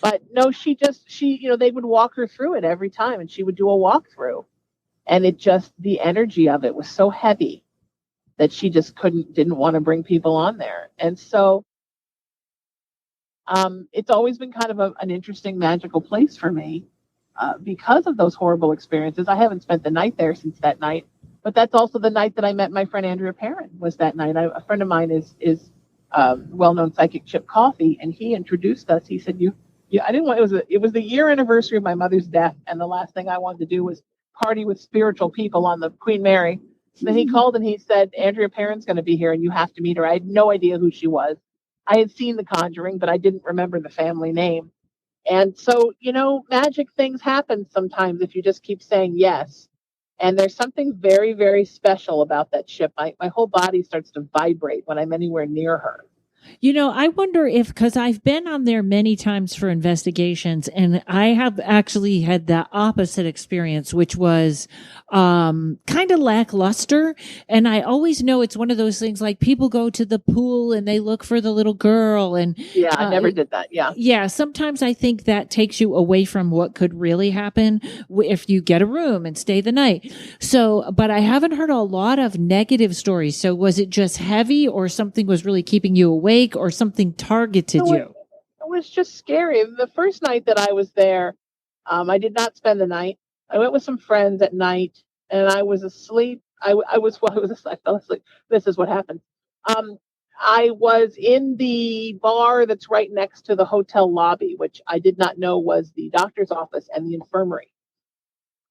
But no, they would walk her through it every time and she would do a walkthrough. And the energy of it was so heavy that she just didn't want to bring people on there. And so it's always been kind of an interesting, magical place for me because of those horrible experiences. I haven't spent the night there since that night, but that's also the night that I met my friend Andrea Perrin. Was that night. A friend of mine is well-known psychic Chip Coffey, and he introduced us. He said, I didn't want, it was the year anniversary of my mother's death, and the last thing I wanted to do was party with spiritual people on the Queen Mary. Then he called and he said, Andrea Perrin's going to be here and you have to meet her. I had no idea who she was. I had seen The Conjuring, but I didn't remember the family name. And so, magic things happen sometimes if you just keep saying yes. And there's something very, very special about that ship. My whole body starts to vibrate when I'm anywhere near her. I wonder if, because I've been on there many times for investigations, and I have actually had the opposite experience, which was kind of lackluster. And I always know it's one of those things like people go to the pool and they look for the little girl. And yeah, I never did that. Yeah. Yeah. Sometimes I think that takes you away from what could really happen if you get a room and stay the night. So, but I haven't heard a lot of negative stories. So was it just heavy or something was really keeping you awake? Or something targeted you? It was just scary. The first night that I was there, I did not spend the night. I went with some friends at night, and I was asleep. I fell asleep. This is what happened. I was in the bar that's right next to the hotel lobby, which I did not know was the doctor's office and the infirmary.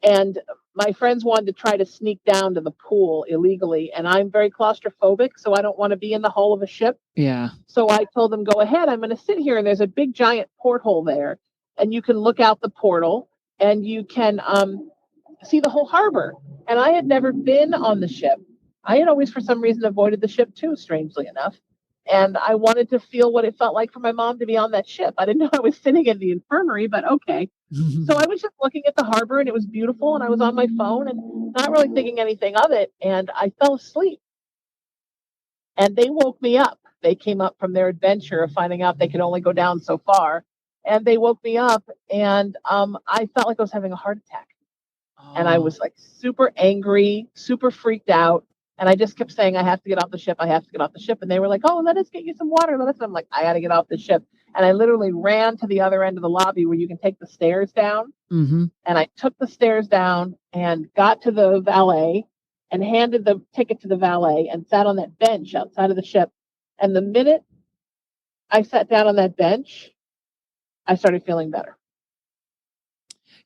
And my friends wanted to try to sneak down to the pool illegally. And I'm very claustrophobic, so I don't want to be in the hull of a ship. Yeah. So I told them, go ahead. I'm going to sit here. And there's a big, giant porthole there. And you can look out the portal and you can see the whole harbor. And I had never been on the ship. I had always, for some reason, avoided the ship, too, strangely enough. And I wanted to feel what it felt like for my mom to be on that ship. I didn't know I was sitting in the infirmary, but okay. So I was just looking at the harbor and it was beautiful and I was on my phone and not really thinking anything of it. And I fell asleep. And they woke me up. They came up from their adventure of finding out they could only go down so far. And they woke me up and I felt like I was having a heart attack. Oh. And I was like super angry, super freaked out. And I just kept saying, I have to get off the ship. I have to get off the ship. And they were like, oh, let us get you some water. I'm like, I got to get off the ship. And I literally ran to the other end of the lobby where you can take the stairs down. Mm-hmm. And I took the stairs down and got to the valet and handed the ticket to the valet and sat on that bench outside of the ship. And the minute I sat down on that bench, I started feeling better.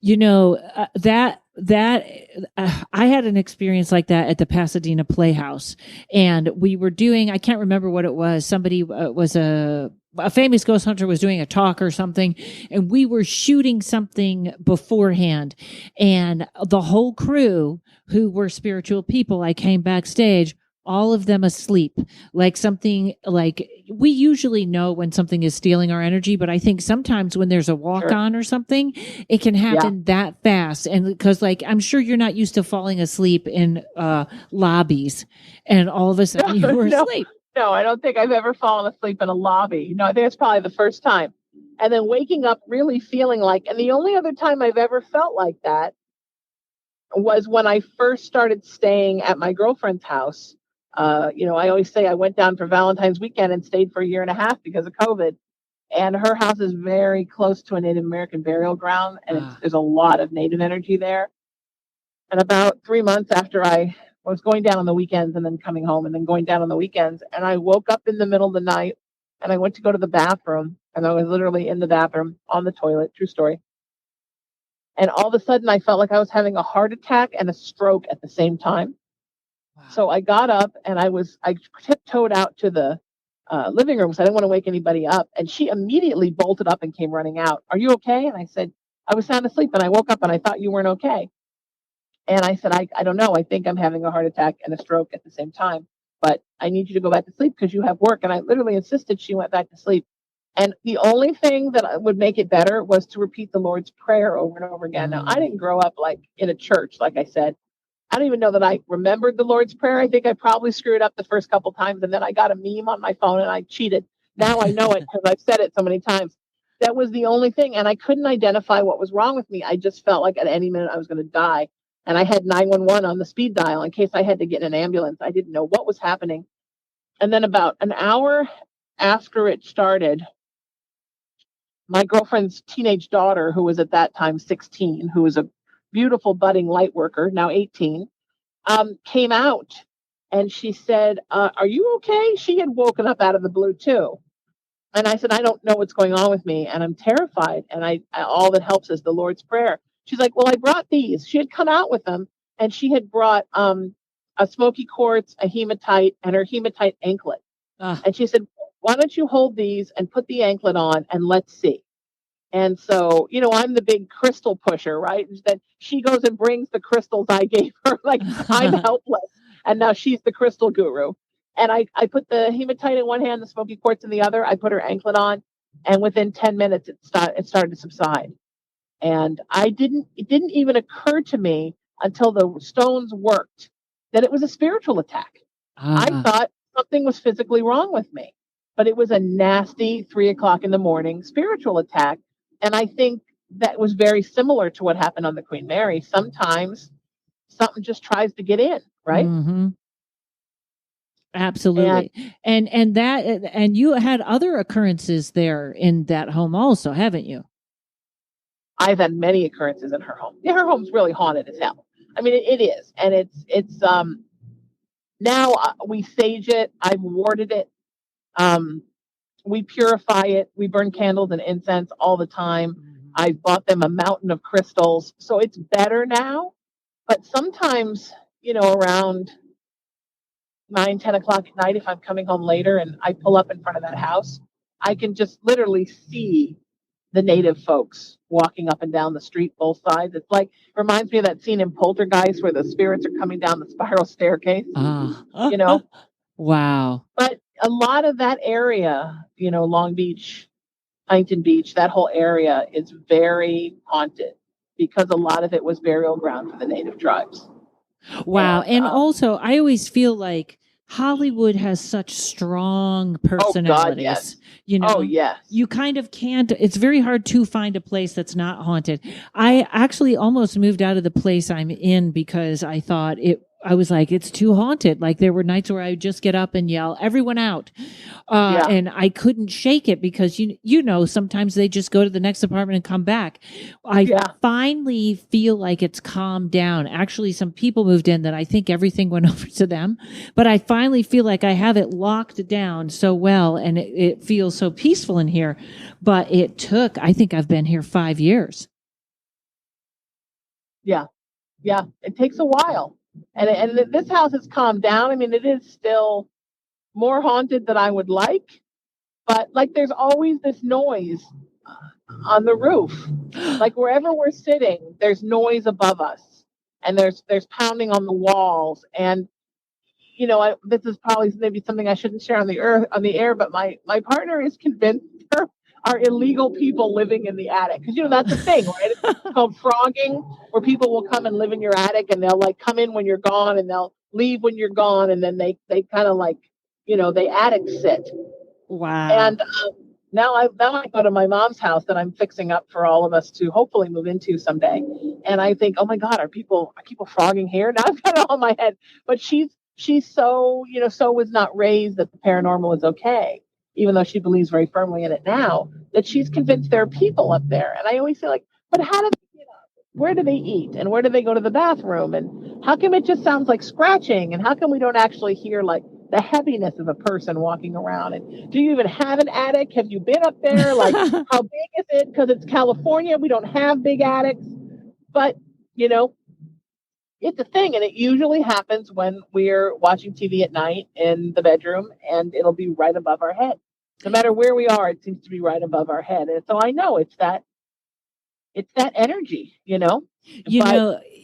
I had an experience like that at the Pasadena Playhouse, and we were doing, I can't remember what it was. Somebody was a famous ghost hunter was doing a talk or something, and we were shooting something beforehand, and the whole crew who were spiritual people, I came backstage, all of them asleep, like something like we usually know when something is stealing our energy, but I think sometimes when there's a walk on or something, it can happen that fast. And because like, I'm sure you're not used to falling asleep in lobbies and all of a sudden you were asleep. No, I don't think I've ever fallen asleep in a lobby. No, I think it's probably the first time. And then waking up really feeling like, and the only other time I've ever felt like that was when I first started staying at my girlfriend's house. I always say I went down for Valentine's weekend and stayed for a year and a half because of COVID. And her house is very close to a Native American burial ground, and there's a lot of Native energy there. And about 3 months after I was going down on the weekends and then coming home and then going down on the weekends, and I woke up in the middle of the night and I went to go to the bathroom, and I was literally in the bathroom on the toilet, true story. And all of a sudden, I felt like I was having a heart attack and a stroke at the same time. Wow. So I got up and I tiptoed out to the living room because I didn't want to wake anybody up. And she immediately bolted up and came running out. Are you okay? And I said, I was sound asleep and I woke up and I thought you weren't okay. And I said, I don't know. I think I'm having a heart attack and a stroke at the same time. But I need you to go back to sleep because you have work. And I literally insisted she went back to sleep. And the only thing that would make it better was to repeat the Lord's Prayer over and over again. Now, I didn't grow up like in a church, like I said. I don't even know that I remembered the Lord's Prayer. I think I probably screwed up the first couple times, and then I got a meme on my phone and I cheated. Now I know it because I've said it so many times. That was the only thing, and I couldn't identify what was wrong with me. I just felt like at any minute I was going to die, and I had 911 on the speed dial in case I had to get in an ambulance. I didn't know what was happening. And then about an hour after it started, my girlfriend's teenage daughter, who was at that time 16, who was a beautiful budding light worker, now 18, came out and she said, are you okay? She had woken up out of the blue too. And I said, I don't know what's going on with me. And I'm terrified. And I all that helps is the Lord's Prayer. She's like, well, I brought these. She had come out with them and she had brought a smoky quartz, a hematite, and her hematite anklet. And she said, why don't you hold these and put the anklet on and let's see. And so, I'm the big crystal pusher, right? That she goes and brings the crystals I gave her, like I'm helpless. And now she's the crystal guru. And I put the hematite in one hand, the smoky quartz in the other. I put her anklet on, and within 10 minutes, it started to subside. And it didn't even occur to me until the stones worked that it was a spiritual attack. I thought something was physically wrong with me, but it was a nasty 3:00 in the morning spiritual attack. And I think that was very similar to what happened on the Queen Mary. Sometimes something just tries to get in, right? Mm-hmm. Absolutely. And you had other occurrences there in that home also, haven't you? I've had many occurrences in her home. Yeah, her home's really haunted as hell. I mean, it is. And it's now we sage it. I've warded it. We purify it. We burn candles and incense all the time. I bought them a mountain of crystals. So it's better now. But sometimes, around 9-10 o'clock at night, if I'm coming home later and I pull up in front of that house, I can just literally see the native folks walking up and down the street, both sides. It's like, reminds me of that scene in Poltergeist where the spirits are coming down the spiral staircase, Wow. But a lot of that area, Long Beach, Huntington Beach, that whole area is very haunted because a lot of it was burial ground for the native tribes. Wow. And also, I always feel like Hollywood has such strong personalities. Oh, yes. You kind of can't, it's very hard to find a place that's not haunted. I actually almost moved out of the place I'm in because I thought I was like, it's too haunted. Like there were nights where I would just get up and yell, everyone out. And I couldn't shake it because, sometimes they just go to the next apartment and come back. I finally feel like it's calmed down. Actually, some people moved in that I think everything went over to them, but I finally feel like I have it locked down so well and it feels so peaceful in here. But I think I've been here 5 years. Yeah. Yeah. It takes a while. And this house has calmed down. I mean, it is still more haunted than I would like, but like there's always this noise on the roof. Like wherever we're sitting, there's noise above us, and there's pounding on the walls, and this is probably maybe something I shouldn't share on the air, but my partner is convinced there are illegal people living in the attic. Because, that's the thing, right? It's called frogging, where people will come and live in your attic, and they'll like come in when you're gone and they'll leave when you're gone. And then they kind of like, they attic sit. Wow. And now I go to my mom's house that I'm fixing up for all of us to hopefully move into someday. And I think, oh my God, are people frogging here? Now I've got it all in my head. But she's so, so was not raised that the paranormal is okay, even though she believes very firmly in it now, that she's convinced there are people up there. And I always say, like, but how do they get up? Where do they eat? And where do they go to the bathroom? And how come it just sounds like scratching? And how come we don't actually hear like the heaviness of a person walking around? And do you even have an attic? Have you been up there? Like, how big is it? Because it's California. We don't have big attics. But, it's a thing, and it usually happens when we're watching TV at night in the bedroom, and it'll be right above our head. No matter where we are, it seems to be right above our head. And so I know it's that energy,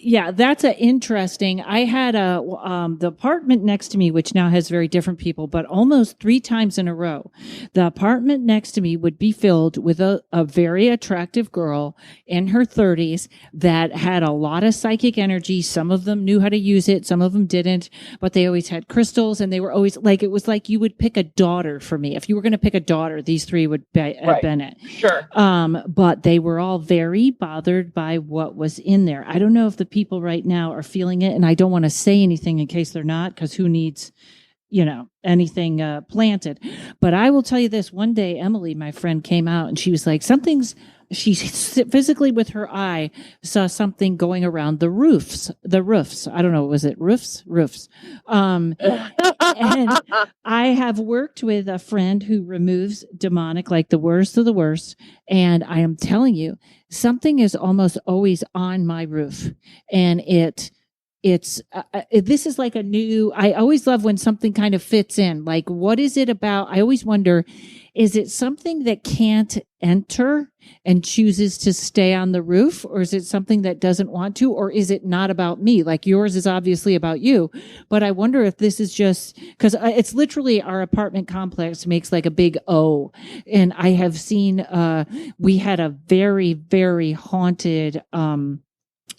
Yeah, that's a interesting. I had the apartment next to me, which now has very different people, but almost 3 times in a row, the apartment next to me would be filled with a very attractive girl in her 30s that had a lot of psychic energy. Some of them knew how to use it, some of them didn't, but they always had crystals, and they were always like, it was like you would pick a daughter for me. If you were going to pick a daughter, these 3 would have been it. Sure. But they were all very bothered by what was in there. I don't know if the people right now are feeling it, and I don't want to say anything in case they're not, because who needs anything planted. But I will tell you this: one day Emily, my friend, came out and she was like, she physically with her eye saw something going around the roofs. I don't know, was it roofs? And I have worked with a friend who removes demonic, like the worst of the worst. And I am telling you, something is almost always on my roof. And this is like a new, I always love when something kind of fits in. Like, what is it about? I always wonder, is it something that can't enter and chooses to stay on the roof? Or is it something that doesn't want to? Or is it not about me? Like yours is obviously about you. But I wonder if this is just, because it's literally our apartment complex makes like a big O. And I have seen, we had a very, very haunted,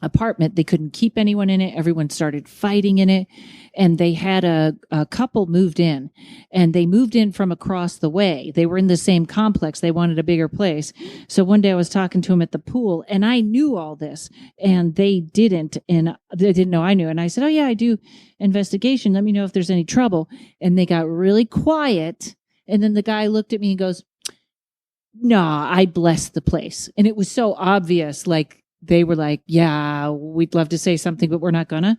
apartment. They couldn't keep anyone in it. Everyone started fighting in it. And they had a couple moved in, and they moved in from across the way. They were in the same complex. They wanted a bigger place. So one day I was talking to them at the pool, and I knew all this, and they didn't. And they didn't know I knew. And I said, oh yeah, I do investigation. Let me know if there's any trouble. And they got really quiet. And then the guy looked at me and goes, nah, I blessed the place. And it was so obvious, like, they were like, yeah, we'd love to say something, but we're not gonna.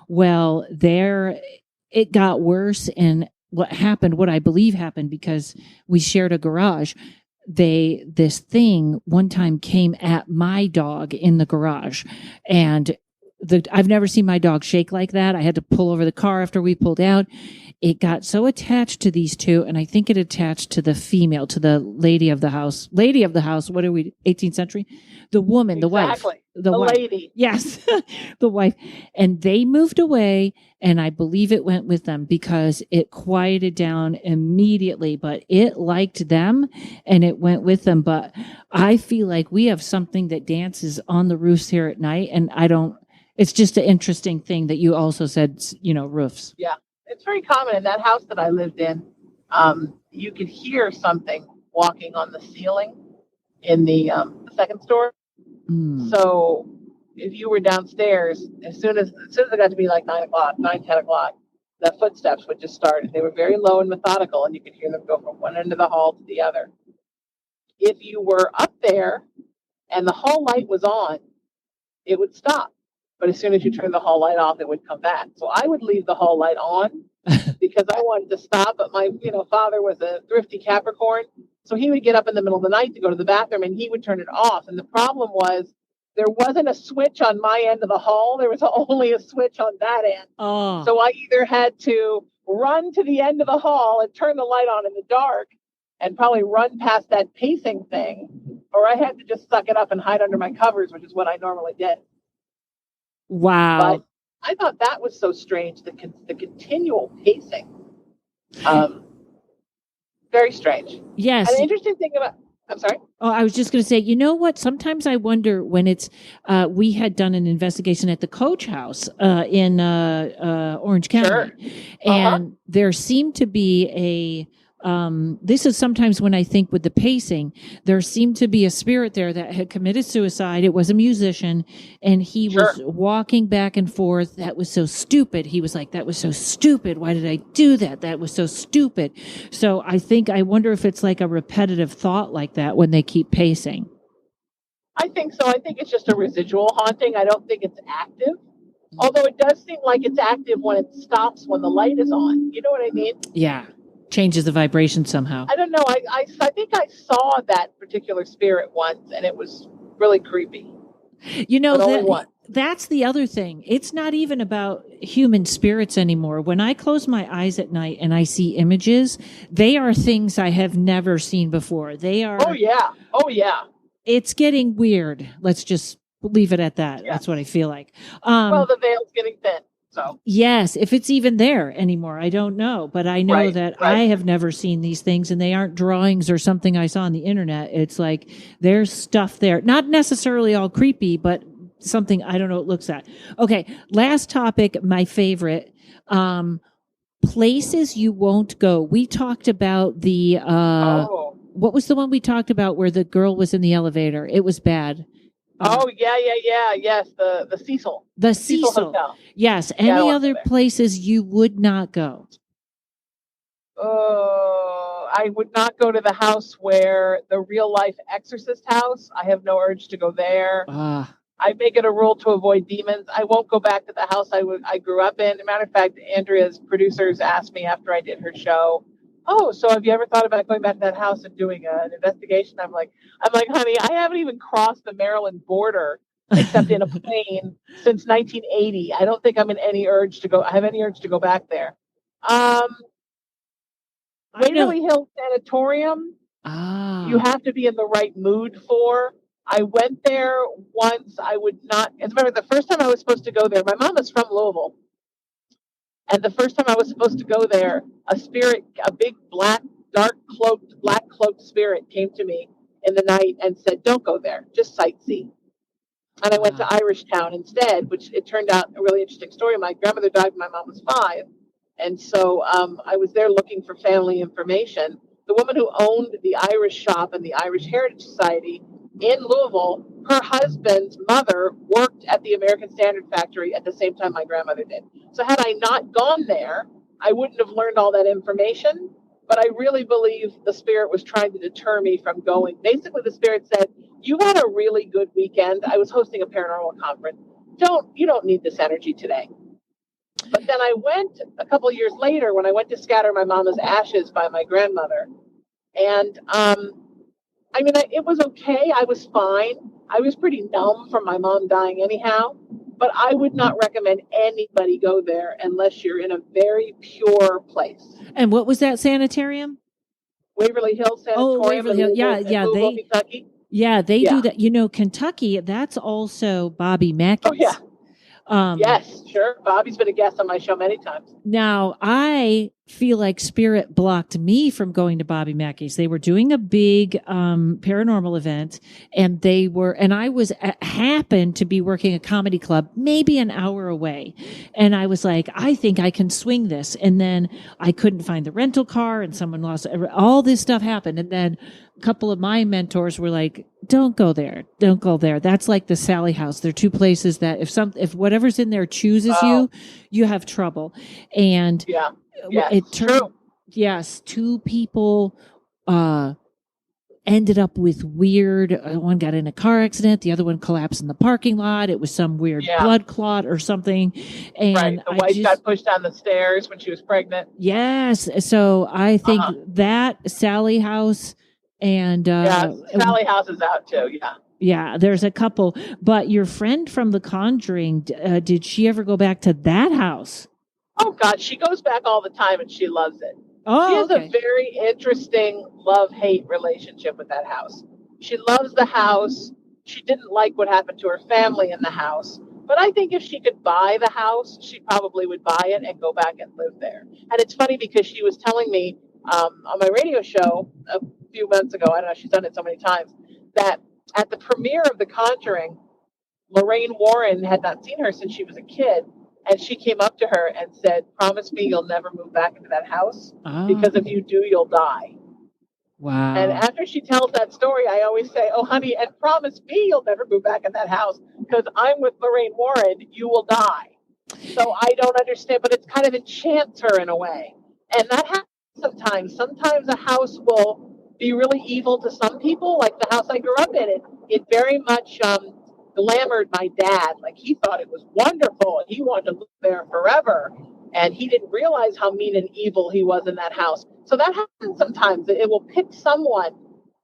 Well, it got worse. And what I believe happened, because we shared a garage. This thing one time came at my dog in the garage, and I've never seen my dog shake like that. I had to pull over the car after we pulled out. It got so attached to these 2, and I think it attached to the female, to the lady of the house. Lady of the house, what are we, 18th century? The woman, exactly. The wife. The lady. Yes, the wife. And they moved away, and I believe it went with them because it quieted down immediately, but it liked them and it went with them. But I feel like we have something that dances on the roofs here at night, and it's just an interesting thing that you also said, roofs. Yeah. It's very common in that house that I lived in. You could hear something walking on the ceiling in the second story. Mm. So if you were downstairs, as soon as it got to be like 10 o'clock, the footsteps would just start. They were very low and methodical, and you could hear them go from one end of the hall to the other. If you were up there and the hall light was on, it would stop. But as soon as you turn the hall light off, it would come back. So I would leave the hall light on because I wanted to stop. But my father was a thrifty Capricorn. So he would get up in the middle of the night to go to the bathroom, and he would turn it off. And the problem was there wasn't a switch on my end of the hall. There was only a switch on that end. Oh. So I either had to run to the end of the hall and turn the light on in the dark and probably run past that pacing thing, or I had to just suck it up and hide under my covers, which is what I normally did. Wow. But I thought that was so strange. The continual pacing, um, very strange. Yes. And the interesting thing about, I'm sorry. Oh, I was just going to say, you know what? Sometimes I wonder when it's, we had done an investigation at the Coach House in Orange County, Sure. and there seemed to be this is sometimes when I think with the pacing, there seemed to be a spirit there that had committed suicide. It was a musician, and he Sure. was walking back and forth. That was so stupid. He was like, that was so stupid. Why did I do that? That was so stupid. So I wonder if it's like a repetitive thought like that when they keep pacing. I think so. I think it's just a residual haunting. I don't think it's active. Although it does seem like it's active when it stops when the light is on. You know what I mean? Yeah. Changes the vibration somehow. I don't know. I think I saw that particular spirit once, and it was really creepy. You know, But only once. that's the other thing. It's not even about human spirits anymore. When I close my eyes at night and I see images, they are things I have never seen before. They are. Oh, yeah. Oh, yeah. It's getting weird. Let's just leave it at that. Yeah. That's what I feel like. Well, the veil's getting thin. So. Yes, if it's even there anymore, I don't know. But I know that I have never seen these things, and they aren't drawings or something I saw on the internet. It's like there's stuff there. Not necessarily all creepy, but something I don't know what it looks at. Okay, last topic, my favorite. Places you won't go. We talked about the what was the one we talked about where the girl was in the elevator? It was bad. Yes, the Cecil. The Cecil Hotel. Yes. Any other places you would not go? I would not go to the house where the real life exorcist house. I have no urge to go there. I make it a rule to avoid demons. I won't go back to the house I grew up in. As a matter of fact, Andrea's producers asked me after I did her show, "Oh, so have you ever thought about going back to that house and doing an investigation?" I'm like, honey, I haven't even crossed the Maryland border except in a plane since 1980. I don't think I'm in any urge to go. I have any urge to go back there. Waverly Hills Sanatorium. You have to be in the right mood for. I went there once. I would not. As a matter of fact, the first time I was supposed to go there, my mom is from Louisville. And the first time I was supposed to go there, a big black cloaked spirit came to me in the night and said, "Don't go there, just sightsee." And I went to Irish Town instead, which it turned out a really interesting story. My grandmother died when my mom was 5. And so I was there looking for family information. The woman who owned the Irish shop and the Irish Heritage Society in Louisville, her husband's mother worked at the American Standard Factory at the same time my grandmother did. So had I not gone there, I wouldn't have learned all that information. But I really believe the spirit was trying to deter me from going. Basically, the spirit said, "You had a really good weekend." I was hosting a paranormal conference. You don't need this energy today. But then I went a couple of years later when I went to scatter my mama's ashes by my grandmother. And it was okay. I was fine. I was pretty numb from my mom dying anyhow. But I would not recommend anybody go there unless you're in a very pure place. And what was that sanitarium? Waverly Hills Sanatorium. Oh, Waverly Hills. Yeah. Kentucky. Yeah, they do that. You know, Kentucky, that's also Bobby Mackey's. Oh, yeah. Yes, sure. Bobby's been a guest on my show many times. Now, I feel like Spirit blocked me from going to Bobby Mackey's. They were doing a big paranormal event, and I happened to be working a comedy club maybe an hour away. And I was like, I think I can swing this. And then I couldn't find the rental car, and someone lost, all this stuff happened. And then a couple of my mentors were like, don't go there. Don't go there. That's like the Sally House. They're two places that if whatever's in there chooses you have trouble. And it turned, yes, 2 people, ended up with weird, one got in a car accident. The other one collapsed in the parking lot. It was some weird blood clot or something. And the wife got pushed down the stairs when she was pregnant. Yes. So I think that Sally House, and Sally House is out too. Yeah, there's a couple. But your friend from The Conjuring, did she ever go back to that house? Oh God, she goes back all the time and she loves it. Oh, she has a very interesting love-hate relationship with that house. She loves the house. She didn't like what happened to her family in the house, But I think if she could buy the house, she probably would buy it and go back and live there. And it's funny because she was telling me on my radio show a few months ago, I don't know, she's done it so many times, that at the premiere of The Conjuring, Lorraine Warren had not seen her since she was a kid. And she came up to her and said, "Promise me you'll never move back into that house, because if you do, you'll die." Wow. And after she tells that story, I always say, "Oh, honey, and promise me you'll never move back in that house, because I'm with Lorraine Warren. You will die." So I don't understand, but it kind of enchants her in a way. And that happens sometimes. Sometimes a house will be really evil to some people, like the house I grew up in. It very much glamored my dad. Like, he thought it was wonderful. He wanted to live there forever. And he didn't realize how mean and evil he was in that house. So that happens sometimes. It will pick someone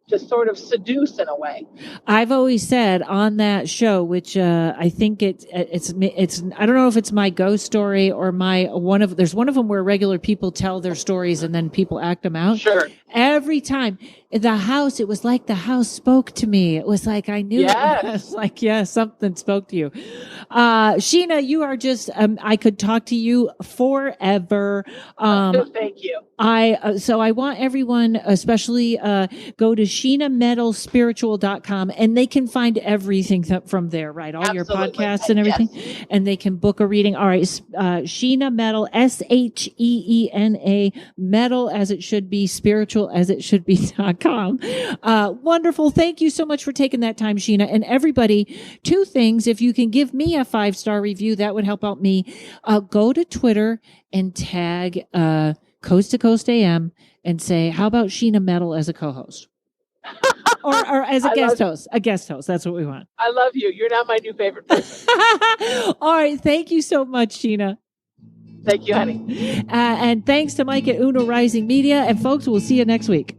to sort of seduce in a way. I've always said on that show, which I think it's I don't know if it's my ghost story or there's one of them where regular people tell their stories and then people act them out. Sure. Every time the house, it was like the house spoke to me. It was like I knew Yes. it was like, yeah, something spoke to you. Sheena, you are just, I could talk to you forever. Thank you. So I want everyone, especially, go to SheenaMetalSpiritual.com, and they can find everything from there, right? All Absolutely. your podcasts and everything. Yes. And they can book a reading. All right. Sheena Metal, SHEENA, metal as it should be, spiritual as it should be.com. Wonderful. Thank you so much for taking that time, Sheena. And everybody, two things. If you can give me a 5-star review, that would help out me. Go to Twitter and tag, Coast to Coast AM and say, how about Sheena Metal as a co-host? or as a guest host. A guest host. That's what we want. I love you. You're now my new favorite person. All right. Thank you so much, Sheena. Thank you, honey. And thanks to Mike at Uno Rising Media. And folks, we'll see you next week.